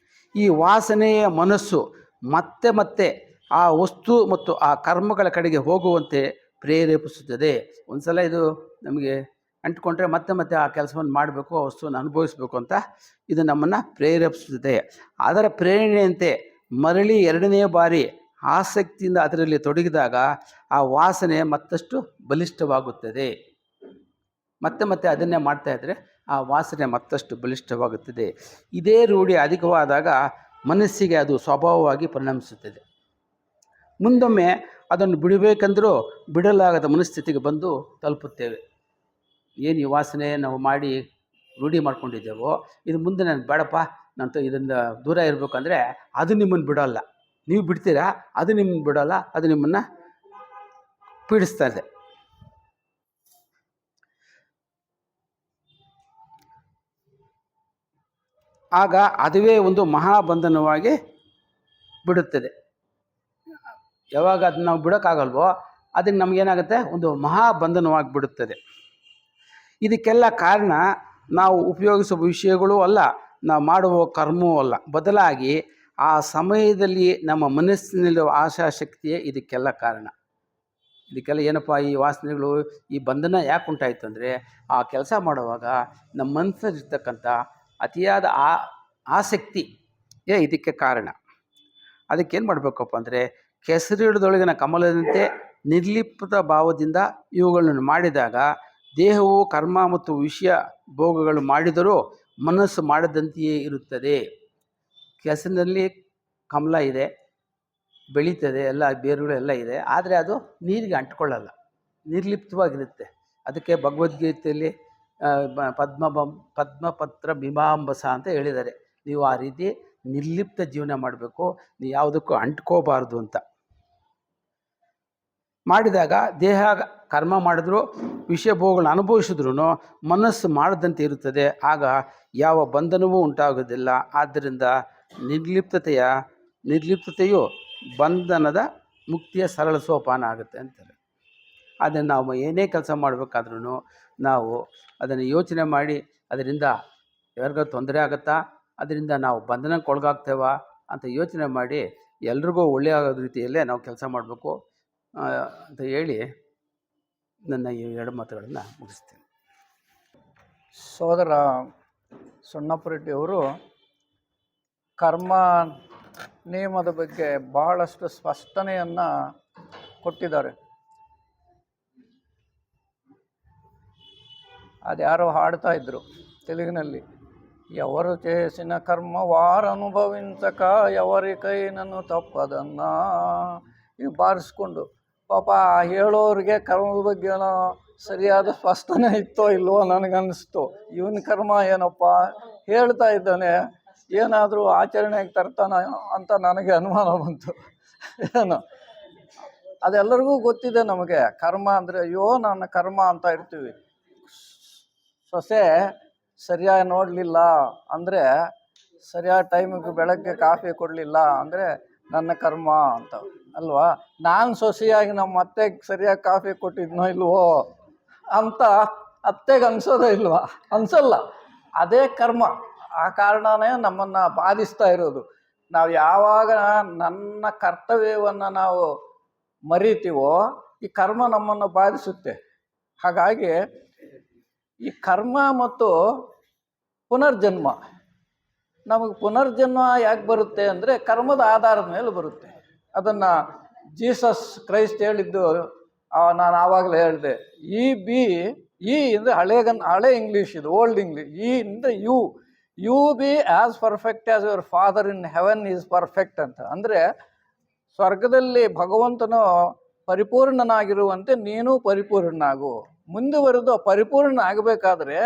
ಈ ವಾಸನೆಯ ಮನಸ್ಸು ಮತ್ತೆ ಮತ್ತೆ ಆ ವಸ್ತು ಮತ್ತು ಆ ಕರ್ಮಗಳ ಕಡೆಗೆ ಹೋಗುವಂತೆ ಪ್ರೇರೇಪಿಸುತ್ತದೆ. ಒಂದು ಸಲ ಇದು ನಮಗೆ ಅಂಟ್ಕೊಂಡ್ರೆ ಮತ್ತೆ ಮತ್ತೆ ಆ ಕೆಲಸವನ್ನು ಮಾಡಬೇಕು, ಆ ವಸ್ತುವನ್ನು ಅನುಭವಿಸಬೇಕು ಅಂತ ಇದು ನಮ್ಮನ್ನು ಪ್ರೇರೇಪಿಸುತ್ತದೆ. ಅದರ ಪ್ರೇರಣೆಯಂತೆ ಮರಳಿ ಎರಡನೇ ಬಾರಿ ಆಸಕ್ತಿಯಿಂದ ಅದರಲ್ಲಿ ತೊಡಗಿದಾಗ ಆ ವಾಸನೆ ಮತ್ತಷ್ಟು ಬಲಿಷ್ಠವಾಗುತ್ತದೆ. ಮತ್ತೆ ಮತ್ತೆ ಅದನ್ನೇ ಮಾಡ್ತಾಯಿದ್ರೆ ಆ ವಾಸನೆ ಮತ್ತಷ್ಟು ಬಲಿಷ್ಠವಾಗುತ್ತದೆ. ಇದೇ ರೂಢಿ ಅಧಿಕವಾದಾಗ ಮನಸ್ಸಿಗೆ ಅದು ಸ್ವಭಾವವಾಗಿ ಪರಿಣಮಿಸುತ್ತದೆ. ಮುಂದೊಮ್ಮೆ ಅದನ್ನು ಬಿಡಬೇಕೆಂದರೂ ಬಿಡಲಾಗದ ಮನಸ್ಥಿತಿಗೆ ಬಂದು ತಲುಪುತ್ತೇವೆ. ಏನು ಈ ವಾಸನೆ ನಾವು ಮಾಡಿ ರೂಢಿ ಮಾಡ್ಕೊಂಡಿದ್ದೇವೋ, ಇದು ಮುಂದೆ ನನಗೆ ಬೇಡಪ್ಪ, ನಾನು ಇದರಿಂದ ದೂರ ಇರಬೇಕಂದ್ರೆ ಅದು ನಿಮ್ಮನ್ನು ಬಿಡೋಲ್ಲ. ನೀವು ಬಿಡ್ತೀರಾ, ಅದು ನಿಮ್ಮನ್ನು ಬಿಡೋಲ್ಲ, ಅದು ನಿಮ್ಮನ್ನು ಪೀಡಿಸ್ತಾ ಇದೆ. ಆಗ ಅದುವೇ ಒಂದು ಮಹಾಬಂಧನವಾಗಿ ಬಿಡುತ್ತದೆ. ಯಾವಾಗ ಅದನ್ನ ನಾವು ಬಿಡೋಕ್ಕಾಗಲ್ವೋ ಅದನ್ನು ನಮಗೇನಾಗುತ್ತೆ, ಒಂದು ಮಹಾಬಂಧನವಾಗಿ ಬಿಡುತ್ತದೆ. ಇದಕ್ಕೆಲ್ಲ ಕಾರಣ ನಾವು ಉಪಯೋಗಿಸುವ ವಿಷಯಗಳೂ ಅಲ್ಲ, ನಾವು ಮಾಡುವ ಕರ್ಮವೂ ಅಲ್ಲ. ಬದಲಾಗಿ ಆ ಸಮಯದಲ್ಲಿ ನಮ್ಮ ಮನಸ್ಸಿನಲ್ಲಿರುವ ಆಶಾಶಕ್ತಿಯೇ ಇದಕ್ಕೆಲ್ಲ ಕಾರಣ. ಇದಕ್ಕೆಲ್ಲ ಏನಪ್ಪ ಈ ವಾಸನೆಗಳು, ಈ ಬಂಧನ ಯಾಕೆ ಉಂಟಾಯಿತು ಅಂದರೆ, ಆ ಕೆಲಸ ಮಾಡುವಾಗ ನಮ್ಮ ಮನಸ್ಸಲ್ಲಿರ್ತಕ್ಕಂಥ ಅತಿಯಾದ ಆಸಕ್ತಿಯೇ ಇದಕ್ಕೆ ಕಾರಣ. ಅದಕ್ಕೇನು ಮಾಡಬೇಕಪ್ಪ ಅಂದರೆ, ಕೆಸರಿಡದೊಳಗಿನ ಕಮಲದಂತೆ ನಿರ್ಲಿಪ್ತ ಭಾವದಿಂದ ಇವುಗಳನ್ನು ಮಾಡಿದಾಗ ದೇಹವು ಕರ್ಮ ಮತ್ತು ವಿಷಯ ಭೋಗಗಳು ಮಾಡಿದರೂ ಮನಸ್ಸು ಮಾಡದಂತೆಯೇ ಇರುತ್ತದೆ. ಕೆಸರಿನಲ್ಲಿ ಕಮಲ ಇದೆ, ಬೆಳೀತದೆ, ಎಲ್ಲ ಬೇರುಗಳು ಎಲ್ಲ ಇದೆ, ಆದರೆ ಅದು ನೀರಿಗೆ ಅಂಟ್ಕೊಳ್ಳಲ್ಲ, ನಿರ್ಲಿಪ್ತವಾಗಿರುತ್ತೆ. ಅದಕ್ಕೆ ಭಗವದ್ಗೀತೆಯಲ್ಲಿ ಪದ್ಮಪತ್ರ ಬಿಂಬಾಂಬಸ ಅಂತ ಹೇಳಿದ್ದಾರೆ. ನೀವು ಆ ರೀತಿ ನಿರ್ಲಿಪ್ತ ಜೀವನ ಮಾಡಬೇಕು, ನೀವು ಯಾವುದಕ್ಕೂ ಅಂಟ್ಕೋಬಾರ್ದು ಅಂತ. ಮಾಡಿದಾಗ ದೇಹ ಕರ್ಮ ಮಾಡಿದ್ರು, ವಿಷಯ ಭೋಗಗಳನ್ನು ಅನುಭವಿಸಿದ್ರು ಮನಸ್ಸು ಮಾಡದಂತೆ ಇರುತ್ತದೆ. ಆಗ ಯಾವ ಬಂಧನವೂ ಉಂಟಾಗೋದಿಲ್ಲ. ಆದ್ದರಿಂದ ನಿರ್ಲಿಪ್ತತೆಯು ಬಂಧನದ ಮುಕ್ತಿಯ ಸರಳ ಸೋಪಾನ ಆಗುತ್ತೆ ಅಂತಾರೆ. ಅದನ್ನು ನಾವು ಏನೇ ಕೆಲಸ ಮಾಡಬೇಕಾದ್ರೂ ನಾವು ಅದನ್ನು ಯೋಚನೆ ಮಾಡಿ ಅದರಿಂದ ಯಾರಿಗೂ ತೊಂದರೆ ಆಗುತ್ತಾ, ಅದರಿಂದ ನಾವು ಬಂಧನಕ್ಕೆ ಒಳಗಾಗ್ತೇವಾ ಅಂತ ಯೋಚನೆ ಮಾಡಿ ಎಲ್ರಿಗೂ ಒಳ್ಳೆಯ ರೀತಿಯಲ್ಲೇ ನಾವು ಕೆಲಸ ಮಾಡಬೇಕು ಅಂತ ಹೇಳಿ ನನ್ನ ಈ ಎರಡು ಮಾತುಗಳನ್ನು ಮುಗಿಸ್ತೇನೆ. ಸೋದರ ಸೊಣ್ಣಪ್ಪರೆಡ್ಡಿಯವರು ಕರ್ಮ ನಿಯಮದ ಬಗ್ಗೆ ಬಹಳಷ್ಟು ಸ್ಪಷ್ಟನೆಯನ್ನು ಕೊಟ್ಟಿದ್ದಾರೆ. ಅದ್ಯಾರೋ ಹಾಡ್ತಾ ಇದ್ರು ತೆಲುಗಿನಲ್ಲಿ, ఎవరు చేసిన కర్మ వారు అనుభవించక ఎవరి ಕೈನನ್ನು ತಪ್ಪದನ್ನ. ಇವು ಬಾರಿಸ್ಕೊಂಡು ಪಾಪ ಹೇಳೋರಿಗೆ ಕರ್ಮದ ಬಗ್ಗೆ ಏನೋ ಸರಿಯಾದ ಸ್ಪಷ್ಟನೆ ಇತ್ತೋ ಇಲ್ವೋ ನನಗನ್ನಿಸ್ತು. ಇವನ ಕರ್ಮ ಏನಪ್ಪ ಹೇಳ್ತಾ ಇದ್ದಾನೆ, ಏನಾದರೂ ಆಚರಣೆಗೆ ತರ್ತಾನ ಅಂತ ನನಗೆ ಅನುಮಾನ ಬಂತು. ಏನು ಅದೆಲ್ಲರಿಗೂ ಗೊತ್ತಿದೆ ನಮಗೆ. ಕರ್ಮ ಅಂದರೆ ಅಯ್ಯೋ ನನ್ನ ಕರ್ಮ ಅಂತ ಇರ್ತೀವಿ. ಸೊಸೆ ಸರಿಯಾಗಿ ನೋಡಲಿಲ್ಲ ಅಂದರೆ, ಸರಿಯಾದ ಟೈಮಿಗೆ ಬೆಳಗ್ಗೆ ಕಾಫಿ ಕೊಡಲಿಲ್ಲ ಅಂದರೆ ನನ್ನ ಕರ್ಮ ಅಂತ ಅಲ್ವಾ. ನಾನು ಸೊಸೆಯಾಗಿ ನಮ್ಮ ಅತ್ತೆಗೆ ಸರಿಯಾಗಿ ಕಾಫಿ ಕೊಟ್ಟಿದ್ನೋ ಇಲ್ವೋ ಅಂತ ಅತ್ತೆಗೆ ಅನ್ಸೋದೇ ಇಲ್ವಾ? ಅನ್ಸಲ್ಲ. ಅದೇ ಕರ್ಮ. ಆ ಕಾರಣನೇ ನಮ್ಮನ್ನು ಬಾಧಿಸ್ತಾ ಇರೋದು. ನಾವು ಯಾವಾಗ ನನ್ನ ಕರ್ತವ್ಯವನ್ನು ನಾವು ಮರಿತೀವೋ ಈ ಕರ್ಮ ನಮ್ಮನ್ನು ಬಾಧಿಸುತ್ತೆ. ಹಾಗಾಗಿ ಈ ಕರ್ಮ ಮತ್ತು ಪುನರ್ಜನ್ಮ, ನಮಗೆ ಪುನರ್ಜನ್ಮ ಯಾಕೆ ಬರುತ್ತೆ ಅಂದರೆ ಕರ್ಮದ ಆಧಾರದ ಮೇಲೆ ಬರುತ್ತೆ. ಅದನ್ನು ಜೀಸಸ್ ಕ್ರೈಸ್ಟ್ ಹೇಳಿದ್ದು ನಾನು ಆವಾಗಲೇ ಹೇಳಿದೆ. ಈ ಅಂದರೆ ಹಳೆ ಇಂಗ್ಲೀಷ್, ಇದು ಓಲ್ಡ್ ಇಂಗ್ಲೀಷ್. ಈ ಅಂದರೆ you be as perfect as your father in heaven is perfect ಅಂತ. ಅಂದರೆ ಸ್ವರ್ಗದಲ್ಲಿ ಭಗವಂತನು ಪರಿಪೂರ್ಣನಾಗಿರುವಂತೆ ನೀನು ಪರಿಪೂರ್ಣನಾಗು. ಮುಂದುವರೆದು ಪರಿಪೂರ್ಣ ಆಗಬೇಕಾದ್ರೆ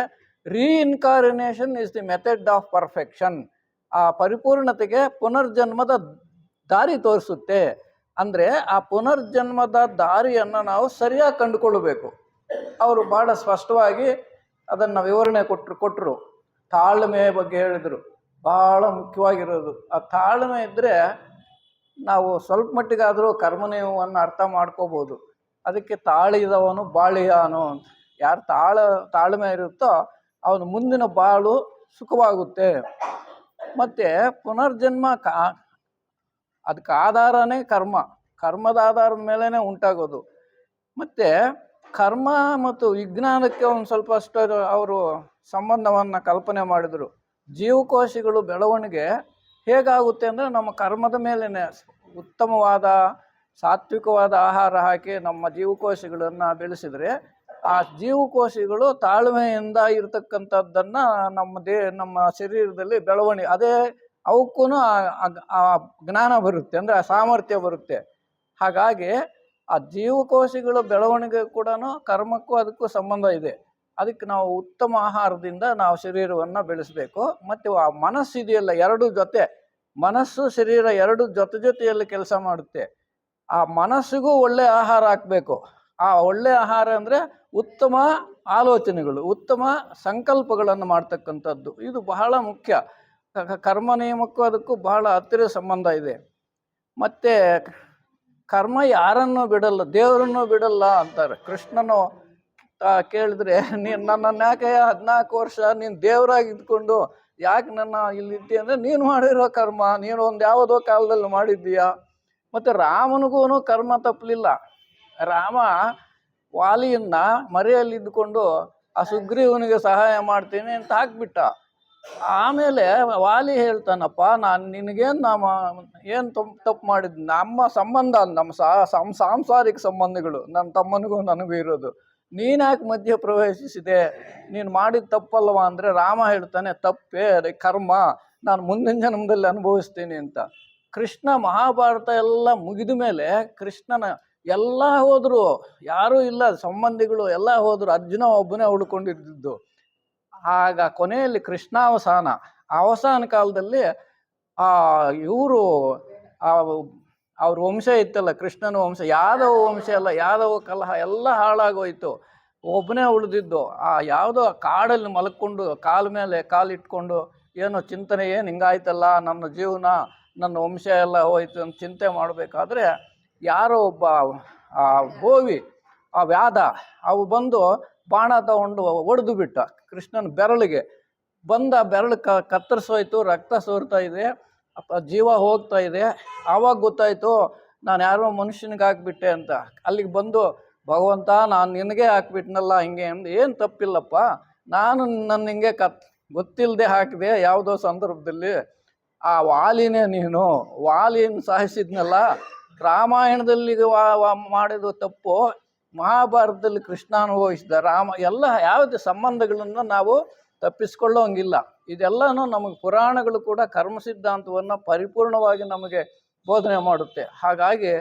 reincarnation is the method of perfection. ಆ ಪರಿಪೂರ್ಣತೆಗೆ ಪುನರ್ಜನ್ಮದ ದಾರಿ ತೋರಿಸುತ್ತೆ. ಅಂದರೆ ಆ ಪುನರ್ಜನ್ಮದ ದಾರಿಯನ್ನು ನಾವು ಸರಿಯಾಗಿ ಕಂಡುಕೊಳ್ಳಬೇಕು. ಅವರು ಭಾಳ ಸ್ಪಷ್ಟವಾಗಿ ಅದನ್ನು ವಿವರಣೆ ಕೊಟ್ಟರು. ತಾಳ್ಮೆ ಬಗ್ಗೆ ಹೇಳಿದರು, ಭಾಳ ಮುಖ್ಯವಾಗಿರೋದು. ಆ ತಾಳ್ಮೆ ಇದ್ದರೆ ನಾವು ಸ್ವಲ್ಪ ಮಟ್ಟಿಗಾದರೂ ಕರ್ಮನಿಯಮವನ್ನು ಅರ್ಥ ಮಾಡ್ಕೋಬೋದು. ಅದಕ್ಕೆ ತಾಳಿದವನು ಬಾಳಿಯಾನು ಅಂತ. ಯಾರು ತಾಳ್ಮೆ ಇರುತ್ತೋ ಅವನು ಮುಂದಿನ ಬಾಳು ಸುಖವಾಗುತ್ತೆ. ಮತ್ತು ಪುನರ್ಜನ್ಮ ಅದಕ್ಕೆ ಆಧಾರನೇ ಕರ್ಮದ ಆಧಾರದ ಮೇಲೇ ಉಂಟಾಗೋದು. ಮತ್ತು ಕರ್ಮ ಮತ್ತು ವಿಜ್ಞಾನಕ್ಕೆ ಒಂದು ಸ್ವಲ್ಪ ಅಷ್ಟು ಅವರು ಸಂಬಂಧವನ್ನು ಕಲ್ಪನೆ ಮಾಡಿದರು. ಜೀವಕೋಶಗಳು ಬೆಳವಣಿಗೆ ಹೇಗಾಗುತ್ತೆ ಅಂದರೆ ನಮ್ಮ ಕರ್ಮದ ಮೇಲೇ ಉತ್ತಮವಾದ ಸಾತ್ವಿಕವಾದ ಆಹಾರ ಹಾಕಿ ನಮ್ಮ ಜೀವಕೋಶಗಳನ್ನು ಬೆಳೆಸಿದರೆ ಆ ಜೀವಕೋಶಗಳು ತಾಳ್ಮೆಯಿಂದ ಇರತಕ್ಕಂಥದ್ದನ್ನು ನಮ್ಮ ಶರೀರದಲ್ಲಿ ಬೆಳವಣಿಗೆ, ಅದೇ ಅವಕ್ಕೂ ಆ ಜ್ಞಾನ ಬರುತ್ತೆ, ಅಂದರೆ ಆ ಸಾಮರ್ಥ್ಯ ಬರುತ್ತೆ. ಹಾಗಾಗಿ ಆ ಜೀವಕೋಶಗಳ ಬೆಳವಣಿಗೆ ಕೂಡ ಕರ್ಮಕ್ಕೂ ಅದಕ್ಕೂ ಸಂಬಂಧ ಇದೆ. ಅದಕ್ಕೆ ನಾವು ಉತ್ತಮ ಆಹಾರದಿಂದ ನಾವು ಶರೀರವನ್ನು ಬೆಳೆಸಬೇಕು. ಮತ್ತು ಆ ಮನಸ್ಸು ಇದೆಯಲ್ಲ, ಎರಡು ಜೊತೆ ಮನಸ್ಸು ಶರೀರ ಎರಡು ಜೊತೆಯಲ್ಲಿ ಕೆಲಸ ಮಾಡುತ್ತೆ. ಆ ಮನಸ್ಸಿಗೂ ಒಳ್ಳೆ ಆಹಾರ ಹಾಕಬೇಕು. ಆ ಒಳ್ಳೆ ಆಹಾರ ಅಂದರೆ ಉತ್ತಮ ಆಲೋಚನೆಗಳು, ಉತ್ತಮ ಸಂಕಲ್ಪಗಳನ್ನು ಮಾಡ್ತಕ್ಕಂಥದ್ದು. ಇದು ಬಹಳ ಮುಖ್ಯ. ಕರ್ಮ ನಿಯಮಕ್ಕೂ ಅದಕ್ಕೂ ಬಹಳ ಹತ್ತಿರ ಸಂಬಂಧ ಇದೆ. ಮತ್ತು ಕರ್ಮ ಯಾರನ್ನೂ ಬಿಡಲ್ಲ, ದೇವರನ್ನೂ ಬಿಡಲ್ಲ ಅಂತಾರೆ. ಕೃಷ್ಣನು ಕೇಳಿದ್ರೆ, ನೀನು ನನ್ನನ್ನು ಯಾಕೆ 14 ವರ್ಷ ನೀನು ದೇವರಾಗಿ ಇದ್ಕೊಂಡು ಯಾಕೆ ನನ್ನ ಇಲ್ಲಿದ್ದಿ ಅಂದರೆ, ನೀನು ಮಾಡಿರೋ ಕರ್ಮ ನೀನು ಒಂದು ಯಾವುದೋ ಕಾಲದಲ್ಲಿ ಮಾಡಿದ್ದೀಯಾ. ಮತ್ತು ರಾಮನಿಗೂ ಕರ್ಮ ತಪ್ಪಲಿಲ್ಲ. ರಾಮ ವಾಲಿಯನ್ನು ಮರೆಯಲ್ಲಿದ್ದುಕೊಂಡು ಆ ಸುಗ್ರೀವನಿಗೆ ಸಹಾಯ ಮಾಡ್ತೀನಿ ಅಂತ ಹಾಕ್ಬಿಟ್ಟ. ಆಮೇಲೆ ವಾಲಿ ಹೇಳ್ತಾನಪ್ಪ, ನಾನು ನಿನಗೇನು ಏನು ತಪ್ಪು ಮಾಡಿದ್ದು? ನಮ್ಮ ಸಂಬಂಧ, ನಮ್ಮ ಸಾಂಸಾರಿಕ ಸಂಬಂಧಗಳು ನನ್ನ ತಮ್ಮನಿಗೂ ನನಗೂ ಇರೋದು, ನೀನ್ಯಾಕೆ ಮಧ್ಯ ಪ್ರವೇಶಿಸಿದೆ? ನೀನು ಮಾಡಿದ ತಪ್ಪಲ್ವ ಅಂದರೆ ರಾಮ ಹೇಳ್ತಾನೆ, ತಪ್ಪೇ, ಅದೇ ಕರ್ಮ, ನಾನು ಮುಂದಿನ ಜನ್ಮದಲ್ಲಿ ಅನುಭವಿಸ್ತೀನಿ ಅಂತ. ಕೃಷ್ಣ ಮಹಾಭಾರತ ಎಲ್ಲ ಮುಗಿದ ಮೇಲೆ ಕೃಷ್ಣನ ಎಲ್ಲ ಹೋದರು, ಯಾರೂ ಇಲ್ಲ, ಸಂಬಂಧಿಗಳು ಎಲ್ಲ ಹೋದರು, ಅರ್ಜುನ ಒಬ್ಬನೇ ಉಳ್ಕೊಂಡಿದ್ದು. ಆಗ ಕೊನೆಯಲ್ಲಿ ಅವಸಾನ ಕಾಲದಲ್ಲಿ ಇವರು ಅವ್ರ ವಂಶ ಇತ್ತಲ್ಲ, ಕೃಷ್ಣನ ವಂಶ, ಯಾದವ ವಂಶ ಎಲ್ಲ, ಯಾದವ ಕಲಹ ಎಲ್ಲ ಹಾಳಾಗೋಯ್ತು. ಒಬ್ಬನೇ ಉಳಿದಿದ್ದು. ಯಾವುದೋ ಕಾಡಲ್ಲಿ ಮಲ್ಕೊಂಡು ಕಾಲ ಮೇಲೆ ಕಾಲಿಟ್ಕೊಂಡು ಏನೋ ಚಿಂತನೆ, ಏನು ಹಿಂಗಾಯ್ತಲ್ಲ ನನ್ನ ಜೀವನ, ನನ್ನ ವಂಶ ಎಲ್ಲ ಹೋಯ್ತು ಅಂತ ಚಿಂತೆ ಮಾಡಬೇಕಾದ್ರೆ ಯಾರೋ ಒಬ್ಬ ಬೋವಿ, ವ್ಯಾಧ, ಅವು ಬಂದು ಬಾಣ ತಗೊಂಡು ಒಡೆದು ಬಿಟ್ಟ ಕೃಷ್ಣನ ಬೆರಳಿಗೆ. ಬೆರಳು ಕತ್ತರಿಸೋಯ್ತು, ರಕ್ತ ಸೋರ್ತಾ ಇದೆ, ಜೀವ ಹೋಗ್ತಾ ಇದೆ. ಆವಾಗ ಗೊತ್ತಾಯಿತು ನಾನು ಯಾರೋ ಮನುಷ್ಯನಿಗೆ ಹಾಕ್ಬಿಟ್ಟೆ ಅಂತ. ಅಲ್ಲಿಗೆ ಬಂದು, ಭಗವಂತ ನಾನು ನಿನಗೆ ಹಾಕ್ಬಿಟ್ನಲ್ಲ ಹಿಂಗೆ ಅಂದು. ಏನು ತಪ್ಪಿಲ್ಲಪ್ಪ, ನಾನು ನನ್ನ ಹಿಂಗೆ ಗೊತ್ತಿಲ್ಲದೆ ಹಾಕಿದೆ ಯಾವುದೋ ಸಂದರ್ಭದಲ್ಲಿ. ಆ ವಾಲಿನೇ ನೀನು, ವಾಲಿನ ಸಾಯಿಸಿದ್ನಲ್ಲ. ರಾಮಾಯಣದಲ್ಲಿ ಮಾಡಿದ ತಪ್ಪು ಮಹಾಭಾರತದಲ್ಲಿ ಕೃಷ್ಣ ಅನುಭವಿಸಿದ, ರಾಮ ಎಲ್ಲ ಯಾವುದೇ ಸಂಬಂಧಗಳನ್ನು ನಾವು ತಪ್ಪಿಸ್ಕೊಳ್ಳೋಂಗಿಲ್ಲ. ಇದೆಲ್ಲನೂ ನಮಗೆ ಪುರಾಣಗಳು ಕೂಡ ಕರ್ಮ ಸಿದ್ಧಾಂತವನ್ನು ಪರಿಪೂರ್ಣವಾಗಿ ನಮಗೆ ಬೋಧನೆ ಮಾಡುತ್ತೆ. ಹಾಗಾಗಿ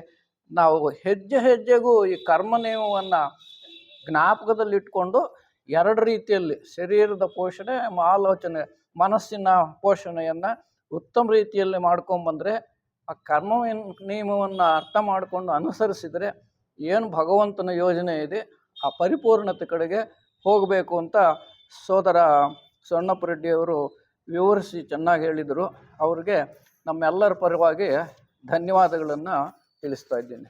ನಾವು ಹೆಜ್ಜೆ ಹೆಜ್ಜೆಗೂ ಈ ಕರ್ಮ ನಿಯಮವನ್ನು ಜ್ಞಾಪಕದಲ್ಲಿಟ್ಕೊಂಡು ಎರಡು ರೀತಿಯಲ್ಲಿ ಶರೀರದ ಪೋಷಣೆ, ಆಲೋಚನೆ, ಮನಸ್ಸಿನ ಪೋಷಣೆಯನ್ನು ಉತ್ತಮ ರೀತಿಯಲ್ಲಿ ಮಾಡ್ಕೊಂಬಂದರೆ ಆ ಕರ್ಮ ನಿಯಮವನ್ನು ಅರ್ಥ ಮಾಡಿಕೊಂಡು ಅನುಸರಿಸಿದರೆ ಏನು ಭಗವಂತನ ಯೋಜನೆ ಇದೆ ಆ ಪರಿಪೂರ್ಣತೆ ಕಡೆಗೆ ಹೋಗಬೇಕು ಅಂತ ಸೋದರ ಸಣ್ಣಪ್ಪ ರೆಡ್ಡಿಯವರು ವಿವರಿಸಿ ಚೆನ್ನಾಗಿ ಹೇಳಿದರು. ಅವ್ರಿಗೆ ನಮ್ಮೆಲ್ಲರ ಪರವಾಗಿ ಧನ್ಯವಾದಗಳನ್ನು ತಿಳಿಸ್ತಾ ಇದ್ದೀನಿ.